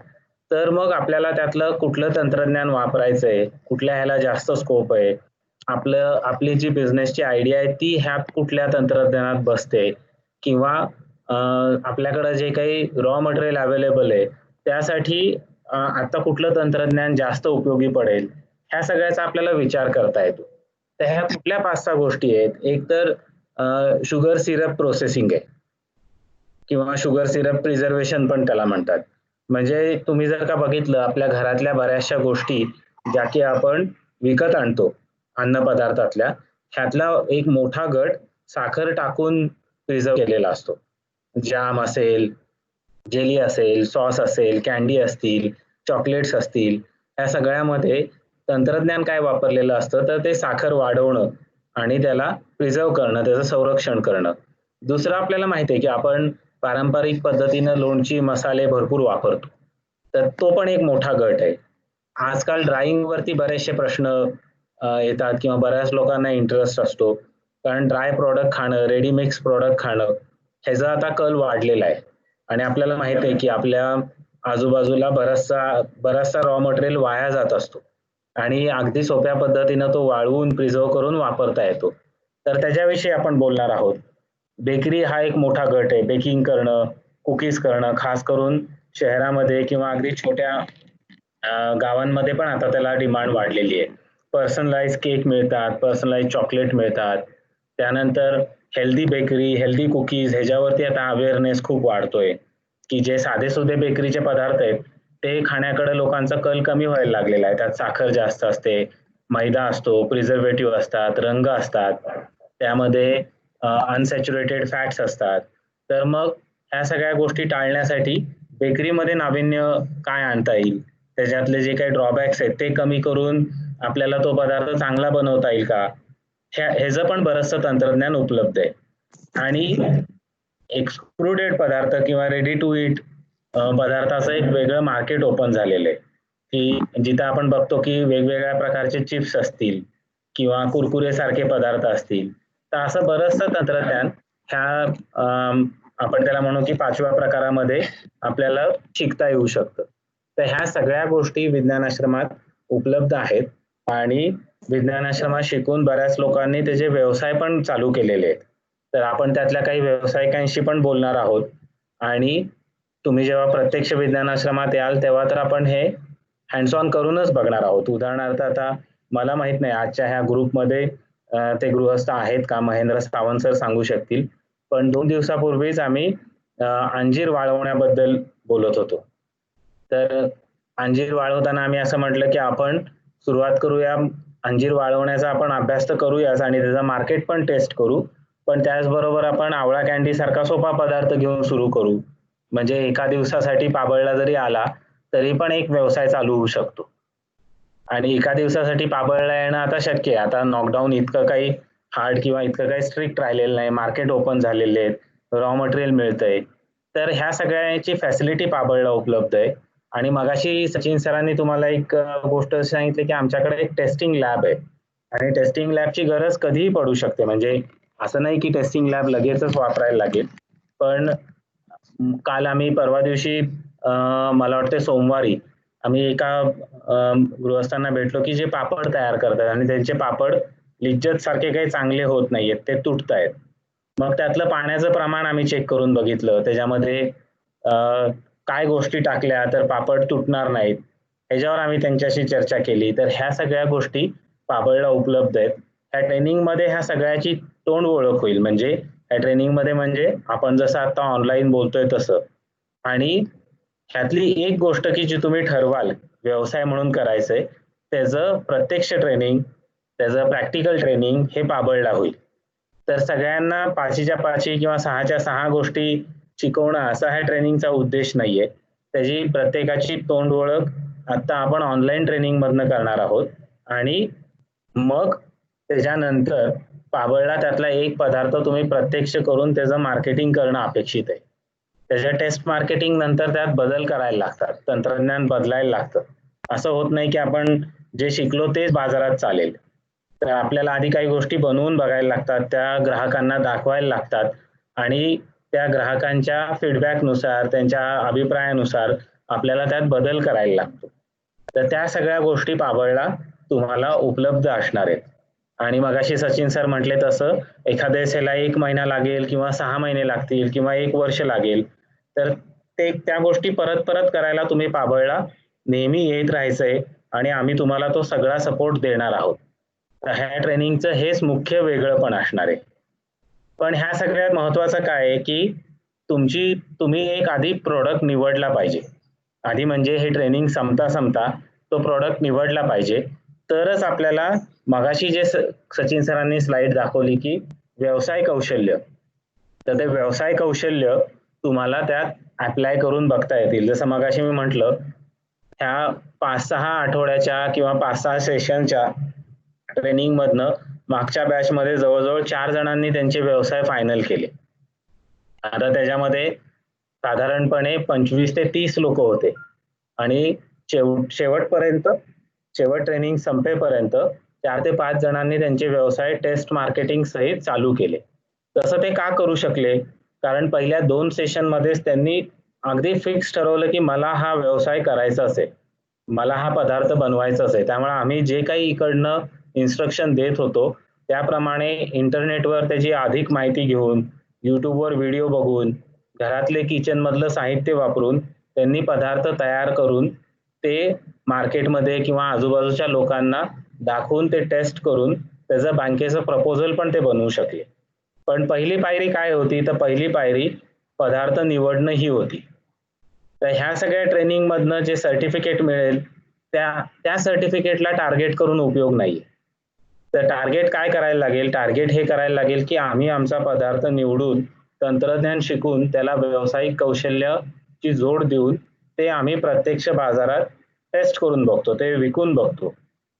Speaker 3: तर मग आपल्याला त्यातलं कुठलं तंत्रज्ञान वापरायचंय, कुठल्या ह्याला जास्त स्कोप आहे, आपली जी बिझनेसची आयडिया आहे ती ह्यात कुठल्या तंत्रज्ञानात बसते, किंवा आपल्याकडे जे काही रॉ मटेरियल अवेलेबल आहे त्यासाठी आता कुठलं तंत्रज्ञान जास्त उपयोगी पडेल, ह्या सगळ्याचा आपल्याला विचार करता येतो. तर ह्या कुठल्या 5-6 गोष्टी आहेत? एक तर शुगर सिरप प्रोसेसिंग आहे किंवा शुगर सिरप प्रिझर्वेशन पण त्याला म्हणतात. म्हणजे तुम्ही जर का बघितलं आपल्या घरातल्या बऱ्याचशा गोष्टी ज्या की आपण विकत आणतो अन्नपदार्थातल्या, ह्यातला एक मोठा गट साखर टाकून प्रिझर्व केलेला असतो. जॅम असेल, जेली असेल, सॉस असेल, कॅन्डी असतील, चॉकलेट्स असतील, या सगळ्यामध्ये तंत्रज्ञान काय वापरलेलं असतं, तर ते साखर वाढवणं आणि त्याला प्रिझर्व करणं, त्याचं संरक्षण करणं. दुसरं आपल्याला माहिती आहे की आपण पारंपरिक पद्धतीनं लोणची, मसाले भरपूर वापरतो. तर तो पण एक मोठा गट आहे. आजकाल ड्रायिंग वरती बरेचसे प्रश्न येतात किंवा बऱ्याच लोकांना इंटरेस्ट असतो. कारण ड्राय प्रॉडक्ट खाणं, रेडी मिक्स प्रॉडक्ट खाणं ह्याचा आता कल वाढलेला आहे. आणि आपल्याला माहित आहे की आपल्या आजूबाजूला बराचसा रॉ मटेरियल वाया जात असतो आणि अगदी सोप्या पद्धतीनं तो वाळवून प्रिझर्व करून वापरता येतो. तर त्याच्याविषयी आपण बोलणार आहोत. बेकरी हा एक मोठा गट आहे. बेकिंग करणं, कुकीज करणं, खास करून शहरामध्ये किंवा अगदी छोट्या गावांमध्ये पण आता त्याला डिमांड वाढलेली आहे. पर्सनलाइज केक मिळतात, पर्सनलाइज चॉकलेट मिळतात. त्यानंतर हेल्दी बेकरी, हेल्दी कुकीज ह्याच्यावरती आता अवेअरनेस खूप वाढतोय, की जे साधे-सुधे बेकरीचे पदार्थ आहेत ते खाण्याकडे लोकांचा कल कमी व्हायला लागलेला आहे. त्यात साखर जास्त असते, मैदा असतो, प्रिझर्वेटिव्ह असतात, रंग असतात, त्यामध्ये अनसॅच्युरेटेड फॅट्स असतात. तर मग ह्या सगळ्या गोष्टी टाळण्यासाठी बेकरीमध्ये नाविन्य काय आणता येईल, त्याच्यातले जे काही ड्रॉबॅक्स आहेत ते कमी करून आपल्याला तो पदार्थ चांगला बनवता येईल का, ह्याचं पण बरंचसं तंत्रज्ञान उपलब्ध आहे. आणि एक्सट्रुडेड पदार्थ किंवा रेडी टू इट पदार्थाचं एक वेगळं मार्केट ओपन झालेलं आहे, की जिथं आपण बघतो की वेगवेगळ्या प्रकारचे चिप्स असतील किंवा कुरकुरे सारखे पदार्थ असतील. तर असं बरंचसं तंत्रज्ञान ह्या आपण त्याला म्हणू की 5व्या प्रकारामध्ये आपल्याला शिकता येऊ शकतं. तर ह्या सगळ्या गोष्टी विज्ञान आश्रमात उपलब्ध आहेत आणि विज्ञान आश्रमात शिकून बऱ्याच लोकांनी त्याचे व्यवसाय पण चालू केलेले आहेत. तर आपण त्यातल्या काही व्यावसायिकांशी पण बोलणार आहोत आणि तुम्ही जेव्हा प्रत्यक्ष विज्ञान आश्रमात याल तेव्हा तर आपण हे हँड्स ऑन करूनच बघणार आहोत. उदाहरणार्थ आता मला माहित नाही आजच्या ह्या ग्रुपमध्ये ते गृहस्थ आहेत का, महेंद्र सावंत सर सांगू शकतील. पण 2 दिवसापूर्वीच आम्ही अंजीर वाळवण्याबद्दल बोलत होतो. तर अंजीर वाळवताना आम्ही असं म्हटलं की आपण सुरुवात करूया, अंजीर वाळवण्याचा आपण अभ्यास तर करूयाच आणि त्याचं मार्केट पण टेस्ट करू, पण त्याचबरोबर आपण आवळा कॅन्डी सारखा सोपा पदार्थ घेऊन सुरू करू. म्हणजे एका दिवसासाठी पाबळला जरी आला तरी पण एक व्यवसाय चालू होऊ शकतो. आणि एका दिवसासाठी पाबळला येणं आता शक्य आहे. आता नॉकडाऊन इतकं काही हार्ड किंवा इतकं काही स्ट्रिक्ट राहिलेलं नाही, मार्केट ओपन झालेले आहेत, रॉ मटेरियल मिळतंय. तर ह्या सगळ्याची फॅसिलिटी पाबळला उपलब्ध आहे. आणि मगाशी सचिन सरांनी तुम्हाला एक गोष्ट सांगितली की आमच्याकडे एक टेस्टिंग लॅब आहे आणि टेस्टिंग लॅबची गरज कधीही पडू शकते. म्हणजे असं नाही की टेस्टिंग लॅब लगेचच वापरायला लागेल. पण काल आम्ही परवा दिवशी मला वाटते सोमवारी आम्ही एका गृहस्थांना भेटलो की जे पापड तयार करतात आणि त्यांचे पापड लिज्जत सारखे काही चांगले होत नाहीयेत, ते तुटतायत. मग त्यातलं पाण्याचं प्रमाण आम्ही चेक करून बघितलं, त्याच्यामध्ये काय गोष्टी टाकल्या तर पापड तुटणार नाहीत, ह्याच्यावर आम्ही त्यांच्याशी चर्चा केली. तर ह्या सगळ्या गोष्टी पाबळला उपलब्ध आहेत. ह्या ट्रेनिंगमध्ये ह्या सगळ्याची तोंड ओळख होईल. म्हणजे ह्या ट्रेनिंगमध्ये म्हणजे आपण जसं आता ऑनलाईन बोलतोय तसं. आणि ह्यातली एक गोष्ट की जी तुम्ही ठरवाल व्यवसाय म्हणून करायचंय, त्याचं प्रत्यक्ष ट्रेनिंग, त्याचं प्रॅक्टिकल ट्रेनिंग हे पाबळला होईल. तर सगळ्यांना 5च्या 5 किंवा 6च्या 6 गोष्टी शिकवणं असा ह्या ट्रेनिंगचा उद्देश नाहीये. त्याची प्रत्येकाची तोंड ओळख आता आपण ऑनलाईन ट्रेनिंग मधनं करणार आहोत आणि मग त्याच्यानंतर पाबळला त्यातला एक पदार्थ तुम्ही प्रत्यक्ष करून त्याचं मार्केटिंग करणं अपेक्षित आहे. त्याच्या टेस्ट मार्केटिंग नंतर त्यात बदल करायला लागतात, तंत्रज्ञान बदलायला लागतं. असं होत नाही की आपण जे शिकलो तेच बाजारात चालेल. तर आपल्याला आधी काही गोष्टी बनवून बघायला लागतात, त्या ग्राहकांना दाखवायला लागतात आणि त्या ग्राहकांच्या फीडबॅकनुसार, त्यांच्या अभिप्रायानुसार आपल्याला त्यात बदल करायला लागतो. तर त्या सगळ्या गोष्टी पाबळला तुम्हाला उपलब्ध असणार आहेत. आणि मगाशी सचिन सर म्हटले तसं एखाद्या ह्याला 1 महिना लागेल किंवा 6 महिने लागतील किंवा 1 वर्ष लागेल, तर ते त्या गोष्टी परत परत करायला तुम्ही पाबळला नेहमी येत राहायचंय आणि आम्ही तुम्हाला तो सगळा सपोर्ट देणार आहोत. तर ह्या ट्रेनिंगचं हेच मुख्य वेगळं पण असणार आहे. पण ह्या सगळ्यात महत्वाचं काय आहे की तुम्ही एक आधी प्रोडक्ट निवडला पाहिजे. आधी म्हणजे हे ट्रेनिंग संपता तो प्रोडक्ट निवडला पाहिजे. तरच आपल्याला मगाशी जे सचिन सरांनी स्लाइड दाखवली की व्यवसाय कौशल्य, तर ते व्यवसाय कौशल्य तुम्हाला त्यात अप्लाय करून बघता येतील. जसं मगाशी मी म्हटलं, ह्या 5-6 आठवड्याच्या किंवा 5-6 सेशनच्या ट्रेनिंग मधनं मागच्या बॅच मध्ये जवळजवळ 4 जणांनी त्यांचे व्यवसाय फायनल केले. आता त्याच्यामध्ये साधारणपणे 25 ते 30 लोक होते आणि शेवट ट्रेनिंग संपेपर्यंत 4 ते 5 जणांनी त्यांचे व्यवसाय टेस्ट मार्केटिंग सहित चालू केले. तसं ते का करू शकले? कारण पहिल्या 2 सेशन मध्येच त्यांनी अगदी फिक्स ठरवलं की मला हा व्यवसाय करायचाच आहे, मला हा पदार्थ बनवायचाच आहे. त्यामुळे आम्ही जे काही इकडनं इन्स्ट्रक्शन देत होतो त्याप्रमाणे इंटरनेटवर त्याची अधिक माहिती घेऊन, युट्यूबवर व्हिडिओ बघून, घरातले किचन मधलं साहित्य वापरून त्यांनी पदार्थ तयार करून ते मार्केटमध्ये किंवा आजूबाजूच्या लोकांना दाखवून ते टेस्ट करून त्याचं बँकेचं प्रपोजल पण ते बनवू शकले. पण पहिली पायरी काय होती? तर पहिली पायरी पदार्थ निवडणं ही होती. तर ह्या सगळ्या ट्रेनिंग मधनं जे सर्टिफिकेट मिळेल त्या सर्टिफिकेटला टार्गेट करून उपयोग नाही. तर टार्गेट काय करायला लागेल? टार्गेट हे करायला लागेल की आम्ही आमचा पदार्थ निवडून, तंत्रज्ञान शिकून, त्याला व्यावसायिक कौशल्याची जोड देऊन ते आम्ही प्रत्यक्ष बाजारात टेस्ट करून बघतो, ते विकून बघतो.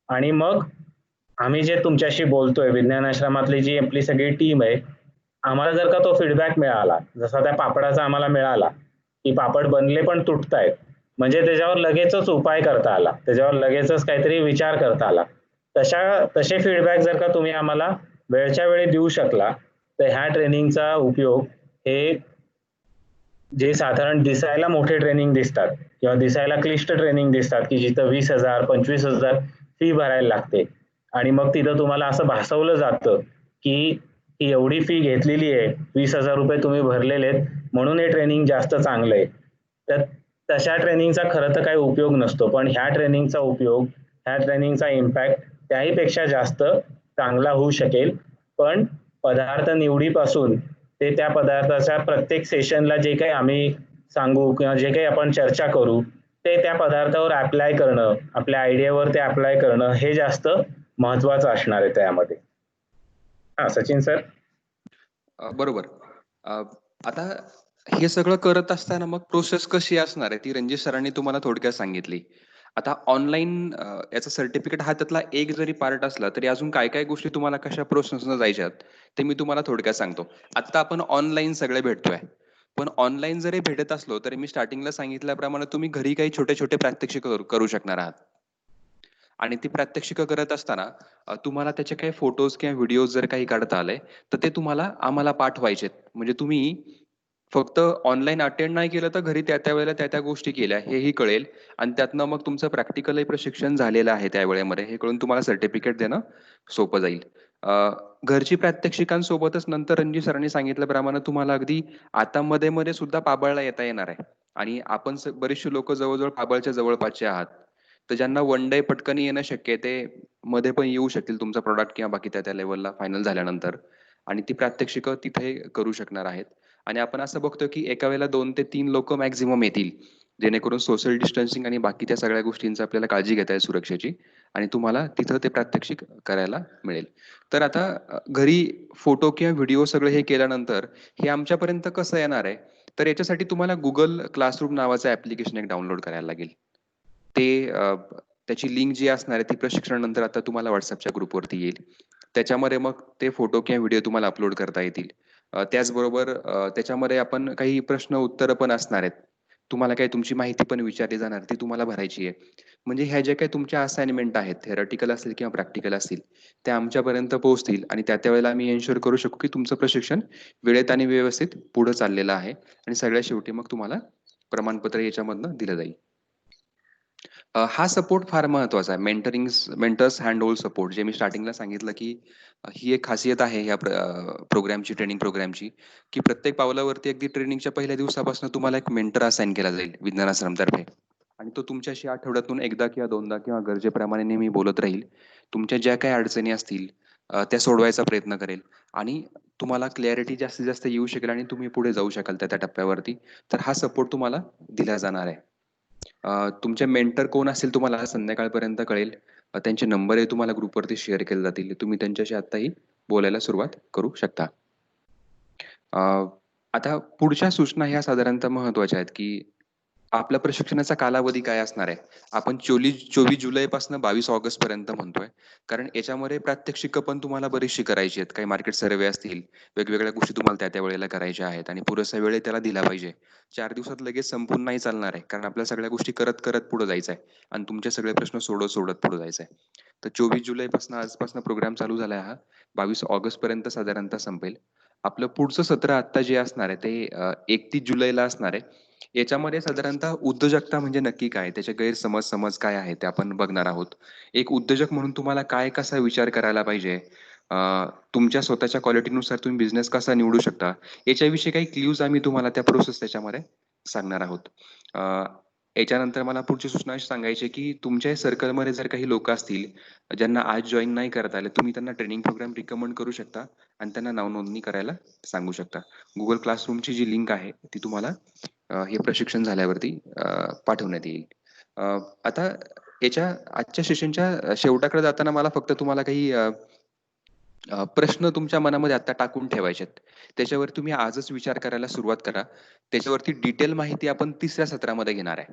Speaker 3: आणि मग आम्ही जे तुमच्याशी बोलतोय, विज्ञान आश्रमातली जी आपली सगळी टीम आहे, आम्हाला जर का तो फीडबॅक मिळाला, जसा त्या पापडाचा आम्हाला मिळाला, की पापड बनले पण तुटतायत, म्हणजे त्याच्यावर लगेचच उपाय करता आला, त्याच्यावर लगेचच काहीतरी विचार करता आला. तसे फीडबॅक जर का तुम्ही आम्हाला वेळच्या वेळी देऊ शकला, तर ह्या ट्रेनिंगचा उपयोग हे जे साधारण दिसायला मोठे ट्रेनिंग दिसतात किंवा दिसायला क्लिष्ट ट्रेनिंग दिसतात, की जिथं 20,000 25,000 फी भरायला लागते आणि मग तिथं तुम्हाला असं भासवलं जातं की ही एवढी फी घेतलेली आहे, 20,000 रुपये तुम्ही भरलेले आहेत म्हणून हे ट्रेनिंग जास्त चांगलं आहे. तर तशा ट्रेनिंगचा खरं तर काही उपयोग नसतो. पण ह्या ट्रेनिंगचा उपयोग, ह्या ट्रेनिंगचा इम्पॅक्ट त्याहीपेक्षा जास्त चांगला होऊ शकेल. पण पदार्थ निवडीपासून ते त्या पदार्थाच्या प्रत्येक सेशनला जे काही आम्ही सांगू किंवा जे काही आपण चर्चा करू, ते त्या पदार्थावर अप्लाय करणं, आपल्या आयडियावर ते अप्लाय करणं हे जास्त महत्वाचं असणार आहे त्यामध्ये. हा सचिन सर.
Speaker 1: बरोबर. आता हे सगळं करत असताना मग प्रोसेस कशी असणार आहे ती रणजित सरांनी तुम्हाला थोडक्यात सांगितली. आता ऑनलाईन याचा सर्टिफिकेट हा त्यातला एक जरी पार्ट असला तरी अजून काय गोष्टी तुम्हाला कशा प्रोसेसनं जायच्यात ते मी तुम्हाला थोडक्यात सांगतो. आत्ता आपण ऑनलाईन सगळे भेटतोय. पण ऑनलाईन जरी भेटत असलो तरी मी स्टार्टिंगला सांगितल्याप्रमाणे तुम्ही घरी काही छोटे-छोटे प्रात्यक्षिक करू शकणार आहात. आणि ती प्रात्यक्षिकं करत असताना तुम्हाला त्याचे काही फोटोज किंवा व्हिडिओज जर काही काढता आले, तर ते तुम्हाला आम्हाला पाठवायचेत. म्हणजे तुम्ही फक्त ऑनलाईन अटेंड नाही केलं, तर घरी त्या वेळेला त्या गोष्टी केल्या हेही कळेल आणि त्यातनं मग तुमचं प्रॅक्टिकलही प्रशिक्षण झालेलं आहे त्या वेळेमध्ये हे कळून तुम्हाला सर्टिफिकेट देणं सोपं जाईल. घरची प्रात्यक्षिकांसोबतच नंतर रणजित सरांनी सांगितल्याप्रमाणे तुम्हाला अगदी आता मध्ये-मध्ये सुद्धा पाबळला येता येणार आहे आणि आपण बरीचशी लोकं जवळ-जवळ पाबळच्या जवळपासचे आहात. तर ज्यांना वन डे पटकन येणं शक्य आहे, ते मध्ये पण येऊ शकतील तुमचा प्रॉडक्ट किंवा बाकी त्या लेव्हलला फायनल झाल्यानंतर आणि ती प्रात्यक्षिकं तिथे करू शकणार आहेत. आणि आपण असं बघतो की एका वेळेला 2 ते 3 लोकं मॅक्सिमम येतील. जेणेकरून सोशल डिस्टन्सिंग आणि बाकी त्या सगळ्या गोष्टींची आपल्याला काळजी घेता येईल सुरक्षेची आणि तुम्हाला तिथं ते प्रात्यक्षिक करायला मिळेल. तर आता घरी फोटो किंवा व्हिडिओ सगळं हे केल्यानंतर हे आमच्यापर्यंत कसं येणार आहे? तर याच्यासाठी तुम्हाला Google क्लासरूम नावाचं ॲप्लिकेशन एक डाउनलोड करायला लागेल. ते त्याची लिंक जी असणार आहे ती प्रशिक्षणानंतर आता तुम्हाला WhatsAppच्या ग्रुपवरती येईल. त्याच्यामध्ये मग ते फोटो किंवा व्हिडिओ तुम्हाला अपलोड करता येतील. त्याचबरोबर त्याच्यामध्ये आपण काही प्रश्न उत्तरं पण असणार आहेत. तुम्हाला काही तुमची माहिती पण विचारली जाणार ती तुम्हाला भरायची आहे. म्हणजे ह्या ज्या काही तुमच्या असाइनमेंट आहेत, थेरटिकल असतील किंवा प्रॅक्टिकल असतील, त्या आमच्यापर्यंत पोहोचतील आणि त्या वेळेला आम्ही एन्शुअर करू शकू की तुमचं प्रशिक्षण वेळेत आणि व्यवस्थित पुढं चाललेलं आहे आणि सगळ्यात शेवटी मग तुम्हाला प्रमाणपत्र याच्यामधनं दिलं जाईल. हा सपोर्ट फार महत्वाचा आहे. मेंटर्स हँड होल्ड सपोर्ट जे मी स्टार्टिंगला सांगितलं, की ही एक खासियत आहे या प्रोग्रामची, ट्रेनिंग प्रोग्रामची, की प्रत्येक पावलावरती अगदी ट्रेनिंगच्या पहिल्या दिवसापासून तुम्हाला एक मेंटर असाइन केला जाईल विज्ञान आश्रमतर्फे आणि तो तुमच्याशी आठवड्यातून एकदा किंवा दोनदा किंवा गरजेप्रमाणे नेहमी बोलत राहील. तुमच्या ज्या काही अडचणी असतील त्या सोडवायचा प्रयत्न करेल आणि तुम्हाला क्लॅरिटी जास्तीत जास्त येऊ शकेल आणि तुम्ही पुढे जाऊ शकाल त्या टप्प्यावरती. तर हा सपोर्ट तुम्हाला दिला जाणार आहे. तुमचे मेंटर कोण असतील तुम्हाला आज संध्याकाळपर्यंत कळेल. त्यांचे नंबरही तुम्हाला ग्रुपवरती शेअर केले जातील. तुम्ही त्यांच्याशी आत्ताही बोलायला सुरुवात करू शकता. आता पुढच्या सूचना ह्या साधारणतः महत्त्वाच्या आहेत, की आपल्या प्रशिक्षणाचा कालावधी काय असणार आहे? आपण 24 जुलैपासून 22 ऑगस्टपर्यंत म्हणतोय. कारण याच्यामध्ये प्रात्यक्षिकं पण तुम्हाला बरीचशी करायची आहेत. काही मार्केट सर्व्हे असतील, वेगवेगळ्या गोष्टी तुम्हाला त्या वेळेला करायच्या आहेत आणि पुरेसा वेळ त्याला दिला पाहिजे. 4 दिवसात लगेच संपून नाही चालणार आहे. कारण आपल्याला सगळ्या गोष्टी करत पुढे जायचं आहे आणि तुमचे सगळे प्रश्न सोडत पुढे जायचं आहे. तर 24 जुलैपासून आजपासून प्रोग्राम चालू झाला हा 22 ऑगस्टपर्यंत साधारणतः संपेल. आपलं पुढचं सत्र आत्ता जे असणार आहे ते 31 जुलैला असणार आहे. याच्यामध्ये साधारणतः उद्योजकता म्हणजे नक्की काय? त्याचे समज काय आहेत ते आपण बघणार आहोत. एक उद्योजक म्हणून तुम्हाला काय कसा विचार करायला पाहिजे? तुमच्या स्वतःच्या क्वालिटीनुसार तुम्ही बिझनेस कसा निवडू शकता? याच्याविषयी काही क्लूज आम्ही तुम्हाला त्या प्रोसेस त्याच्यामध्ये सांगणार आहोत. याच्यानंतर मला पुढची सूचना अशी सांगायची की तुमच्या सर्कलमध्ये जर काही लोकं असतील, ज्यांना आज जॉइन नाही करता आलं, तुम्ही त्यांना ट्रेनिंग प्रोग्राम रिकमेंड करू शकता आणि त्यांना नावनोंदणी करायला सांगू शकता. Google क्लासरूमची जी लिंक आहे ती तुम्हाला हे प्रशिक्षण झाल्यावरती पाठवण्यात येईल. आता याच्या आजच्या सेशनच्या शेवटाकडे जाताना मला फक्त तुम्हाला काही प्रश्न तुमच्या मनामध्ये आता टाकून ठेवायचे आहेत. त्याच्यावर तुम्ही आजच विचार करायला सुरुवात करा. त्याच्यावरती डिटेल माहिती आपण तिसऱ्या सत्रामध्ये घेणार आहे.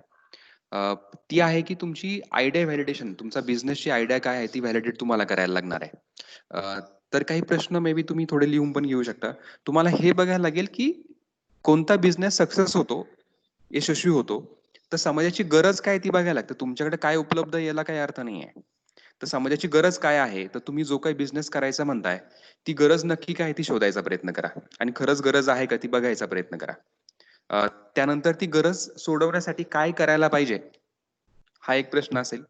Speaker 1: ती आहे की तुमची आयडिया व्हॅलिडेशन, तुमचा बिझनेसची आयडिया काय आहे ती व्हॅलिडेट तुम्हाला करायला लागणार आहे. तर काही प्रश्न मे बी तुम्ही थोडे लिहून पण घेऊ शकता. तुम्हाला हे बघायला लागेल की कोणता बिझनेस सक्सेस होतो, यशस्वी होतो, तर समाजाची गरज काय ती बघायला लागते. तुमच्याकडे काय उपलब्ध आहे याला काही अर्थ नाहीये. तर समाजाची गरज काय आहे, तर तुम्ही जो काही बिझनेस करायचा म्हणताय, ती गरज नक्की काय आहे ती शोधायचा प्रयत्न करा आणि खरंच गरज आहे का ती बघायचा प्रयत्न करा. त्यानंतर ती गरज सोडवण्यासाठी काय करायला पाहिजे, हा एक प्रश्न असेल.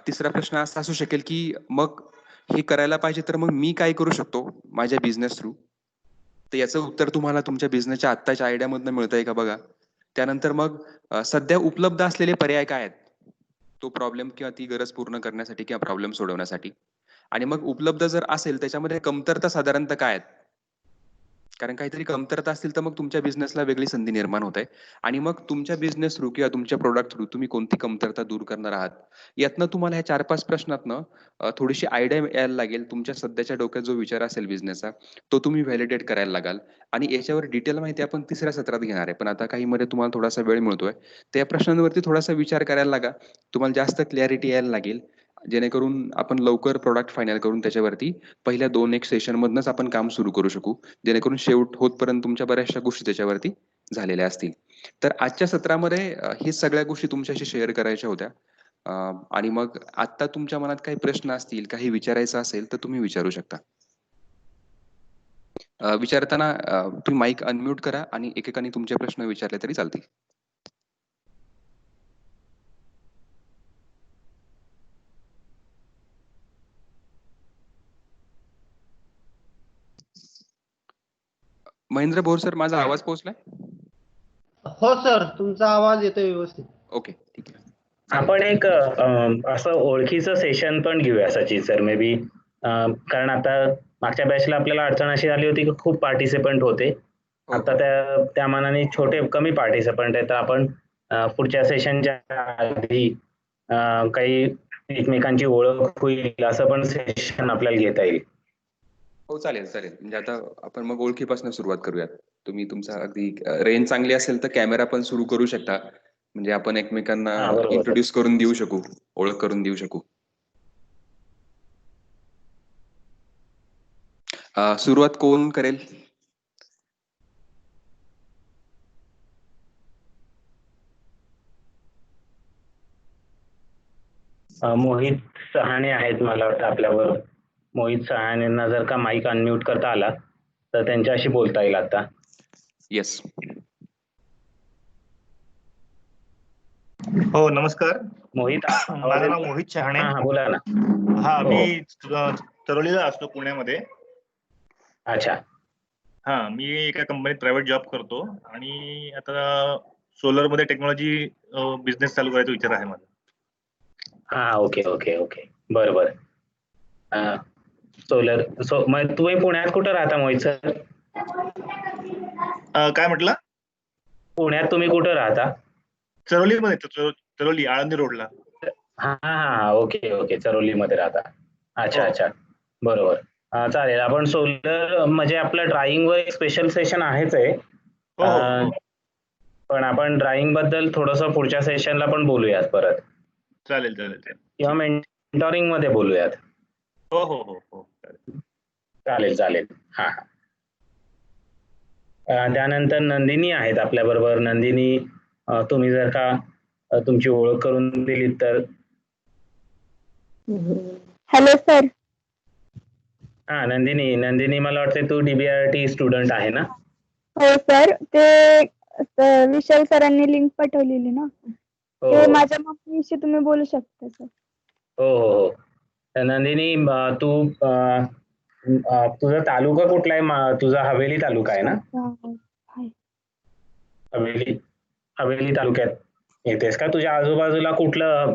Speaker 1: तिसरा प्रश्न असा असू शकेल की मग हे करायला पाहिजे तर मग मी काय करू शकतो माझ्या बिझनेस थ्रू. तर याचं उत्तर तुम्हाला तुमच्या बिझनेसच्या आत्ताच्या आयडियामधनं मिळतंय का बघा. त्यानंतर मग सध्या उपलब्ध असलेले पर्याय काय आहेत, तो प्रॉब्लेम किंवा ती गरज पूर्ण करण्यासाठी किंवा प्रॉब्लेम सोडवण्यासाठी. आणि मग उपलब्ध जर असेल त्याच्यामध्ये कमतरता साधारणतः काय आहेत, कारण काहीतरी कमतरता असतील तर मग तुमच्या बिझनेसला वेगळी संधी निर्माण होते आणि मग तुमच्या बिझनेस थ्रू किंवा तुमच्या प्रोडक्ट थ्रू तुम्ही कोणती कमतरता दूर करणार आहात. यातनं तुम्हाला ह्या 4-5 प्रश्नातनं थोडीशी आयडिया यायला लागेल. तुमच्या सध्याच्या डोक्यात जो विचार असेल बिझनेसचा, तो तुम्ही व्हॅलिडेट करायला लागाल आणि याच्यावर डिटेल माहिती आपण तिसऱ्या सत्रात घेणार आहे. पण आता काही मध्ये तुम्हाला थोडासा वेळ मिळतोय. त्या प्रश्नांवरती थोडासा विचार करायला लागा. तुम्हाला जास्त क्लॅरिटी यायला लागेल. जेणेकरून आपण लवकर प्रॉडक्ट फायनल करून त्याच्यावरती पहिल्या 2-1 सेशनमधनंच आपण काम सुरू करू शकू. जेणेकरून शेवट होतपर्यंत तुमच्या बऱ्याचशा गोष्टी त्याच्यावरती झालेल्या असतील. तर आजच्या सत्रामध्ये हे सगळ्या गोष्टी तुमच्याशी शेअर करायच्या होत्या. आणि मग आत्ता तुमच्या मनात काही प्रश्न असतील, काही विचारायचं असेल तर तुम्ही विचारू शकता. विचारताना तुम्ही माईक अनम्यूट करा आणि एकेकाने तुमचे प्रश्न विचारले तरी चालतील. महेंद्र भोर सर, माझा आवाज पोहोचलाय?
Speaker 2: हो सर, तुमचा आवाज येतोय व्यवस्थित.
Speaker 1: ओके, ठीक आहे.
Speaker 3: आपण एक असं ओळखीचं सेशन पण घेऊया सचिन सर, मे बी. कारण आता मागच्या बॅचला आपल्याला अडचण अशी झाली होती की खूप पार्टिसिपंट होते.
Speaker 1: हो,
Speaker 3: आता
Speaker 1: हो.
Speaker 3: त्या मानाने कमी पार्टिसिपंट आहेत. तर आपण पुढच्या सेशनच्या आधी काही एकमेकांची ओळख होईल असं पण सेशन आपल्याला घेता येईल.
Speaker 1: हो, चालेल, चालेल. म्हणजे आता आपण मग ओळखीपासून सुरुवात करूयात. तुम्ही तुमचा अगदी रेंज चांगली असेल तर कॅमेरा पण सुरू करू शकता. म्हणजे आपण एकमेकांना
Speaker 3: हा, बरोबर.
Speaker 1: इंट्रोड्यूस करून देऊ शकू, ओळख करून देऊ शकू. सुरुवात कोण करेल?
Speaker 3: मोहित सहाणे आहेत मला वाटतं आपल्याबरोबर. मोहित सहाणेंना जर का माईक अनम्यूट करता आला तर त्यांच्याशी बोलता येईल आता.
Speaker 1: येस.
Speaker 4: हो, नमस्कार.
Speaker 3: मोहित,
Speaker 4: माझं नाव मोहित शहाणे.
Speaker 3: हा, बोला ना.
Speaker 4: हा,
Speaker 3: हो.
Speaker 4: मी तरोलीला असतो, पुण्यामध्ये.
Speaker 3: अच्छा.
Speaker 4: हा, मी एका कंपनीत प्रायव्हेट जॉब करतो आणि आता सोलर मध्ये टेक्नॉलॉजी बिझनेस चालू करायचा विचार आहे माझा.
Speaker 3: हा, ओके ओके ओके, बरोबर. सोलर. मग तुम्ही पुण्यात कुठं राहता मोहित सर?
Speaker 4: काय म्हटलं?
Speaker 3: पुण्यात तुम्ही कुठं राहता?
Speaker 4: चरोलीमध्ये, चरोली आळंदी रोडला.
Speaker 3: हा हा, ओके ओके, चरोलीमध्ये राहता. अच्छा
Speaker 4: हो.
Speaker 3: अच्छा, बरोबर. चालेल. आपण सोलर म्हणजे आपलं ड्राइंग वर एक स्पेशल सेशन आहेच आहे.
Speaker 4: हो हो,
Speaker 3: पण आपण ड्राइंग बद्दल थोडंसं पुढच्या सेशनला पण बोलूयात परत,
Speaker 4: चालेल चालेल चालेल.
Speaker 3: किंवा मेंटॉरिंग मध्ये बोलूयात.
Speaker 4: हो हो हो हो, चालेल.
Speaker 3: चालेल चालेल. हा. त्यानंतर नंदिनी आहेत आपल्या बरोबर. नंदिनी, तुम्ही जर का तुमची ओळख करून दिली तर.
Speaker 5: Hello sir.
Speaker 3: हा, नंदिनी मला वाटतं तू DBRT स्टुडंट आहे ना?
Speaker 5: हो सर, ते विशाल सरांनी लिंक पाठवलेली ना,
Speaker 3: हो
Speaker 5: ते
Speaker 3: हो
Speaker 5: माझ्या मम्मीशी तुम्ही बोलू शकता सर.
Speaker 3: हो हो. तर नंदिनी, तू तुझा तालुका कुठला आहे? तुझा हवेली तालुका आहे ना?
Speaker 5: हाय.
Speaker 3: हवेली तालुक्यात येतेस का? तुझ्या आजूबाजूला कुठलं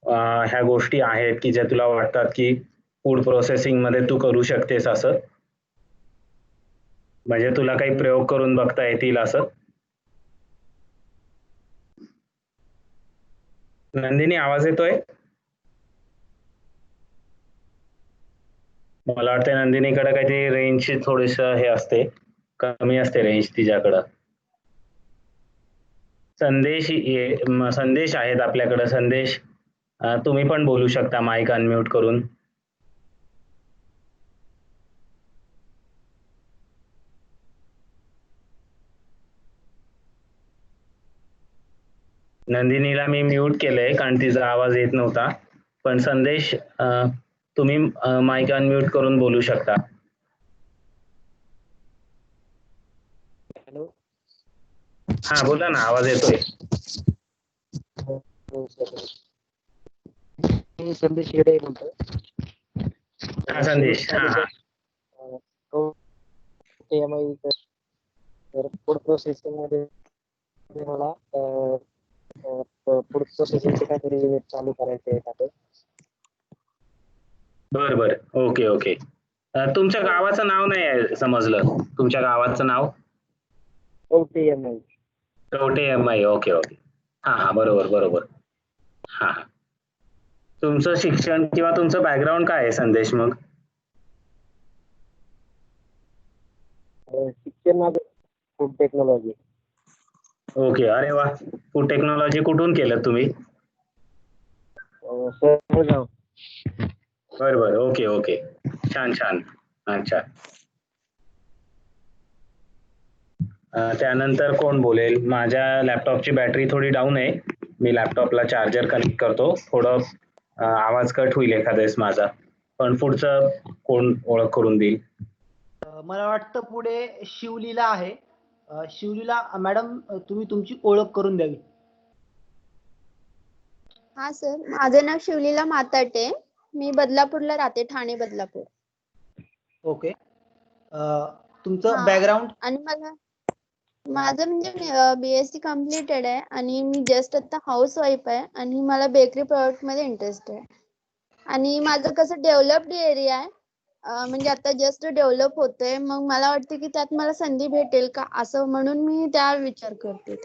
Speaker 3: ह्या गोष्टी आहेत की ज्या तुला वाटतात की फूड प्रोसेसिंग मध्ये तू करू शकतेस असं, म्हणजे तुला काही प्रयोग करून बघता येतील असं? नंदिनी, आवाज येतोय? मला वाटतं नंदिनीकडे काहीतरी रेंजची थोडीस हे असते, कमी असते रेंज तिच्याकडं. संदेश आहेत आपल्याकडे. संदेश, तुम्ही पण बोलू शकता माईक अनम्यूट करून. नंदिनीला मी म्यूट केलंय कारण तिचा आवाज येत नव्हता. पण संदेश, तुम्ही माईक अनम्यूट करून बोलू शकता.
Speaker 6: हॅलो.
Speaker 3: हा बोला ना, आवाज येतोय.
Speaker 6: मी संदेश शेडे बोलतोय.
Speaker 3: हा संदेश, हा हा.
Speaker 6: तर फूड प्रोसेसिंग मध्ये मला फूड प्रोसेसिंगचे काहीतरी चालू करायचे आहे.
Speaker 3: बर बर, ओके ओके. तुमच्या गावाचं नाव नाही आहे समजलं. तुमच्या गावाचं नाव?
Speaker 6: OTMI.
Speaker 3: OTMI, okay okay. हा हा, बरोबर बरोबर. हा हा. तुमचं शिक्षण किंवा तुमचं बॅकग्राऊंड काय आहे संदेश मग?
Speaker 6: शिक्षण माझं फूड टेक्नॉलॉजी.
Speaker 3: ओके, अरे वा. फूड टेक्नॉलॉजी कुठून केलं तुम्ही?
Speaker 6: सोळगाव.
Speaker 3: बर बर, ओके ओके. छान छान. अच्छा. त्यानंतर कोण बोलेल? माझ्या लॅपटॉपची बॅटरी थोडी डाऊन आहे. मी लॅपटॉपला चार्जर कनेक्ट करतो. थोडं आवाज कट होईल एखाद्यास माझा. पण पुढचं कोण ओळख करून देईल?
Speaker 2: मला वाटतं पुढे शिवलीला आहे. शिवलीला मॅडम, तुम्ही तुमची ओळख करून द्यावी.
Speaker 5: हा सर, माझं नाव शिवलीला माताटे. मी बदलापूरला राहते, ठाणे बदलापूर.
Speaker 2: ओके. तुमचं
Speaker 5: हा.
Speaker 2: बॅकग्राऊंड?
Speaker 5: आणि माझं म्हणजे BSc कम्प्लिटेड आहे आणि मी जस्ट आता हाऊस वाईफ आहे आणि मला बेकरी प्रोडक्ट मध्ये इंटरेस्ट आहे. आणि माझं कसं डेव्हलप्ड एरिया आहे, म्हणजे आता जस्ट डेव्हलप होतंय. मग मला वाटतं की त्यात मला संधी भेटेल का, असं म्हणून मी त्या विचार करते.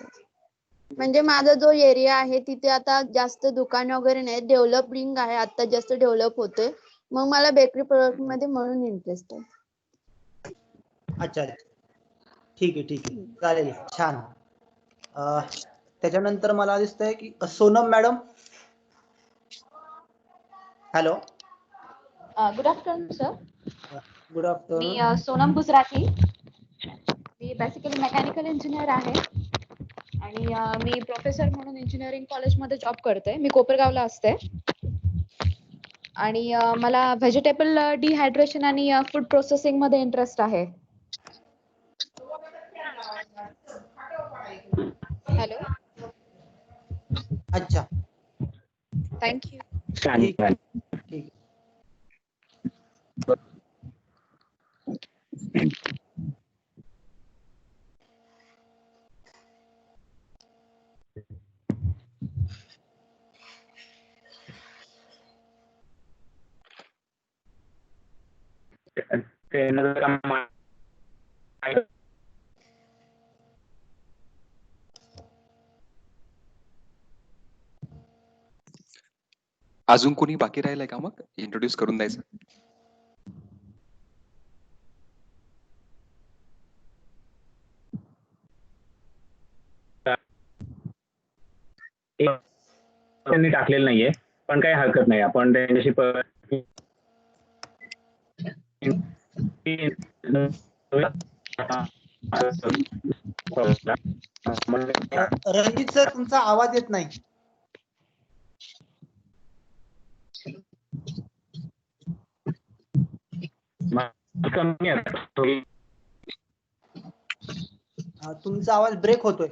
Speaker 5: म्हणजे माझा जो एरिया आहे तिथे आता जास्त दुकान वगैरे नाही, डेव्हलपिंग आहे, आता जस्ट डेव्हलप होते. मग मला बेकरी प्रोडक्ट मध्ये म्हणून इंटरेस्ट आहे.
Speaker 2: अच्छा, ठीक आहे ठीक आहे, चालेल, छान. त्याच्यानंतर मला दिसतंय की Sonam madam. Hello.
Speaker 7: Good afternoon sir.
Speaker 2: Good afternoon.
Speaker 7: मी सोनम गुजराती. मी बेसिकली मेकॅनिकल इंजिनियर आहे आणि मी प्रोफेसर म्हणून इंजिनिअरिंग कॉलेजमध्ये जॉब करते. मी कोपरगावला असते आणि मला व्हेजिटेबल डिहायड्रेशन आणि फूड प्रोसेसिंग मध्ये इंटरेस्ट आहे. हॅलो.
Speaker 2: अच्छा,
Speaker 7: थँक्यू.
Speaker 3: छान
Speaker 2: ठीक
Speaker 3: छान.
Speaker 2: ठीक.
Speaker 1: अजून कोणी बाकी राहिलंय का मग इंट्रोड्यूस करून द्यायचं?
Speaker 3: त्यांनी टाकलेलं नाहीये, पण काही हरकत नाही. आपण त्यांच्याशी
Speaker 2: रणजित सर, तुमचा आवाज येत नाही.
Speaker 3: कमी आहे.
Speaker 2: तुमचा आवाज ब्रेक होतोय.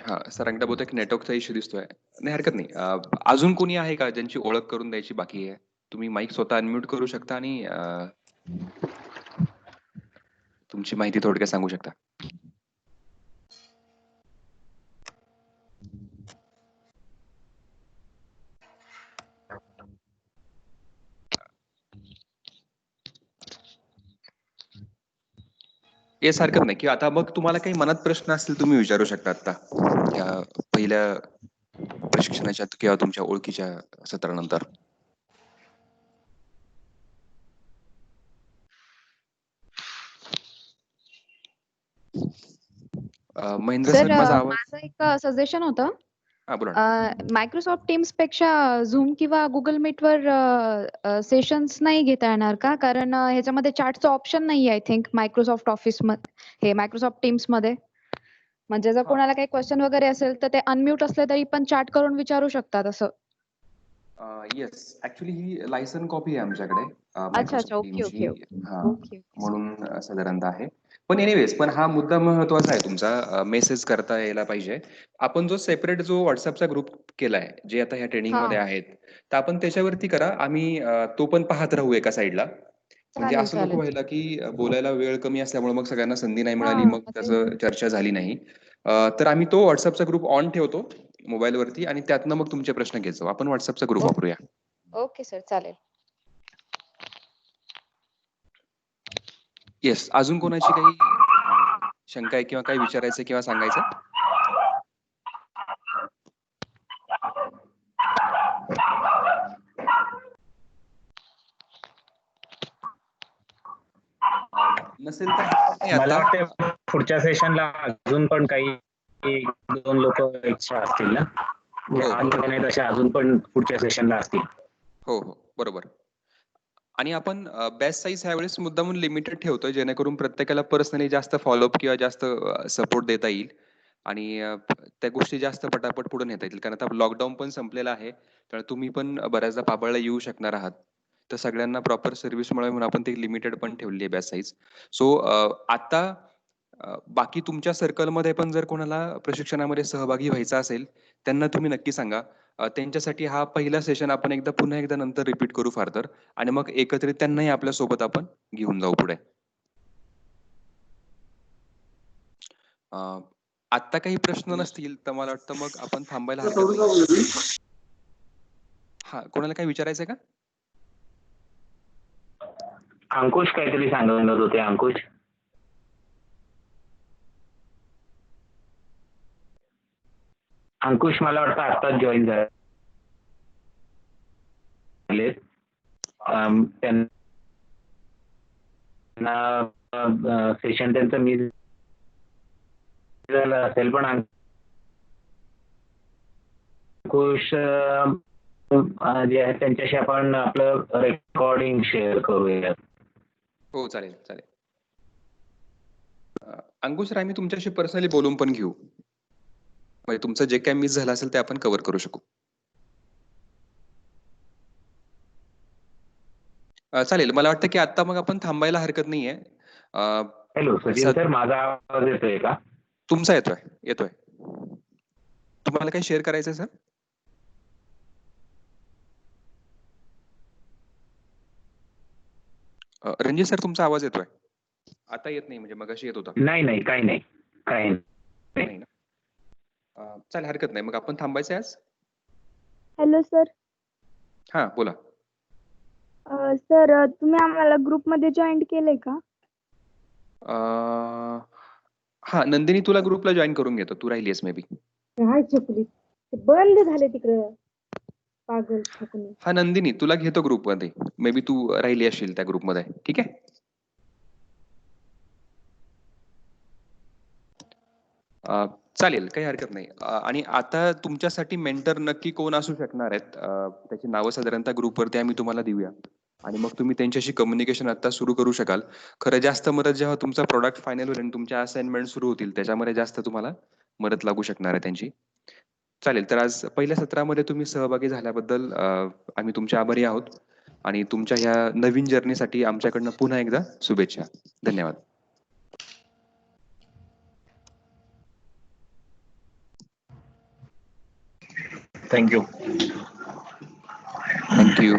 Speaker 1: हा, सरांकडे बहुतेक नेटवर्कचा इश्यू दिसतोय. नाही, हरकत नाही. अजून कोणी आहे का ज्यांची ओळख करून द्यायची बाकी आहे? तुम्ही माईक स्वतः अनम्यूट करू शकता आणि तुमची माहिती थोडक्यात सांगू शकता. येस, हरकत नाही. की आता मग तुम्हाला काही मनात प्रश्न असतील तुम्ही विचारू शकता आता या पहिल्या प्रशिक्षणाच्या किंवा तुमच्या ओळखीच्या सत्रानंतर. महेंद्र
Speaker 7: सर
Speaker 1: सर, माझा आवाज.
Speaker 7: माझं एक सजेशन होतं.
Speaker 1: हा, बोला ना.
Speaker 7: मायक्रोसॉफ्ट टीम्स पेक्षा झूम किंवा गुगल मीटवर सेशन्स नाही घेता येणार का? कारण ह्याच्यामध्ये चॅटचं ऑप्शन नाही आय थिंक मायक्रोसॉफ्ट ऑफिस हे मायक्रोसॉफ्ट टीम्स मध्ये. म्हणजे जर
Speaker 1: हा.
Speaker 7: कोणाला काही क्वेश्चन वगैरे असेल तर ते अनम्यूट असले तरी पण चॅट करून विचारू शकतात असं.
Speaker 1: येस, ऍक्च्युली ही लायसन कॉपी आहे आमच्याकडे
Speaker 7: अच्छा
Speaker 1: मायक्रोसॉफ्ट
Speaker 7: ओके
Speaker 1: टीमची.
Speaker 7: ओके
Speaker 1: हा,
Speaker 7: ओके ओके.
Speaker 1: म्हणून साधारणतः आहे. पण एनिवेज, पण हा मुद्दा महत्वाचा आहे तुमचा. मेसेज करता यायला पाहिजे. आपण जो सेपरेट जो व्हॉट्सअपचा ग्रुप केलाय, जे आता ह्या ट्रेनिंगमध्ये आहेत, तर आपण त्याच्यावरती करा. आम्ही तो पण पाहत राहू एका साईडला. म्हणजे
Speaker 7: चालेल
Speaker 1: असं नको
Speaker 7: चालेल.
Speaker 1: व्हायला की बोलायला वेळ कमी असल्यामुळे मग सगळ्यांना संधी नाही मिळाली,
Speaker 7: हा
Speaker 1: मग
Speaker 7: ते
Speaker 1: त्याचं चर्चा झाली नाही. तर आम्ही तो व्हॉट्सअपचा ग्रुप ऑन ठेवतो मोबाईलवरती आणि त्यातनं मग तुमचे प्रश्न घेत जाऊ. आपण व्हॉट्सअपचा ग्रुप वापरूया.
Speaker 7: ओके सर चालेल.
Speaker 1: येस, अजून कोणाची काही शंका आहे किंवा काही विचारायचं किंवा सांगायचं? नसेल तर नाही
Speaker 3: मला
Speaker 1: आता.
Speaker 3: वाटतं पुढच्या सेशनला अजून पण काही 1-2 लोक इच्छा असतील ना?
Speaker 1: हो, हो.
Speaker 3: नाही तसे अजून पण पुढच्या सेशनला असतील.
Speaker 1: हो, हो. बरोबर. आणि आपण बॅच साईज ह्यावेळेस मुद्दामून लिमिटेड ठेवतोय, जेणेकरून प्रत्येकाला पर्सनली जास्त फॉलोअप किंवा जास्त सपोर्ट देता येईल आणि त्या गोष्टी जास्त पटापट पुढे नेता येतील. कारण आता लॉकडाऊन पण संपलेला आहे. तर तुम्ही पण बऱ्याचदा पाबळला येऊ शकणार आहात. तर सगळ्यांना प्रॉपर सर्व्हिस मिळावी म्हणून आपण ती लिमिटेड पण ठेवली आहे बॅच साईज. सो आता बाकी तुमच्या सर्कलमध्ये पण जर कोणाला प्रशिक्षणामध्ये सहभागी व्हायचं असेल, त्यांना तुम्ही नक्की सांगा. त्यांच्यासाठी हा पहिला सेशन आपण पुन्हा एकदा नंतर रिपीट करू फार्दर आणि मग एकत्रित त्यांनाही आपल्या सोबत आपण घेऊन जाऊ पुढे. आता काही प्रश्न नसतील तर मला वाटतं मग आपण थांबायला हरकत नाही. हा, कोणाला काही विचारायचंय का?
Speaker 3: अंकुश काहीतरी सांगत होते. अंकुश. अंकुश मला वाटतं आत्ताच जॉईन झाले. त्यांना सेशन त्यांचं मिस झालं असेल, पण अंकुश जे आहे त्यांच्याशी आपण आपलं रेकॉर्डिंग शेअर करूया.
Speaker 1: हो, चालेल चालेल. अंकुश सर, आम्ही तुमच्याशी पर्सनली बोलून पण घेऊ. म्हणजे तुमचं जे काही मिस झालं असेल ते आपण कव्हर करू शकू. चालेल. मला वाटतं की आता मग आपण थांबायला हरकत नाहीये.
Speaker 3: हॅलो सचिन सर, माझा आवाज येतोय का?
Speaker 1: तुमचा येतोय, येतोय. तुम्हाला काही शेअर करायचंय सर? रणजित सर, तुमचा आवाज येतोय. आता येत नाही, म्हणजे मगाशी येत होता.
Speaker 3: नाही, काही नाही.
Speaker 1: नाही ना? चालेल, हरकत नाही. मग आपण थांबायचं आज?
Speaker 5: Hello sir.
Speaker 1: हा, बोला.
Speaker 5: सर, तुम्ही आम्हाला ग्रुपमध्ये जॉईन केलंय का?
Speaker 1: हा, नंदिनी, तुला ग्रुपला जॉईन करून घेतो. तू राहिलीस मे बी.
Speaker 5: काय चुकली, बंद झाले तिकडं. पागल ठोकणे.
Speaker 1: हा, नंदिनी, तुला घेतो ग्रुपमध्ये. मे बी तू राहिली असशील त्या ग्रुपमध्ये. ठीक आहे? चालेल, काही हरकत नाही. आणि आता तुमच्यासाठी मेंटर नक्की कोण असू शकणार आहेत, त्याची नावं साधारणतः ग्रुपवरती आम्ही तुम्हाला देऊया आणि मग तुम्ही त्यांच्याशी कम्युनिकेशन आता सुरू करू शकाल. खरं जास्त मदत जेव्हा तुमचा प्रॉडक्ट फायनल होईल आणि तुमच्या असाइनमेंट सुरू होतील, त्याच्यामध्ये जास्त तुम्हाला मदत लागू शकणार आहे त्यांची. चालेल, तर आज पहिल्या सत्रामध्ये तुम्ही सहभागी झाल्याबद्दल आम्ही तुमचे आभारी आहोत आणि तुमच्या ह्या नवीन जर्नीसाठी आमच्याकडनं पुन्हा एकदा शुभेच्छा. धन्यवाद.
Speaker 4: थँक्यू.
Speaker 1: थँक्यू.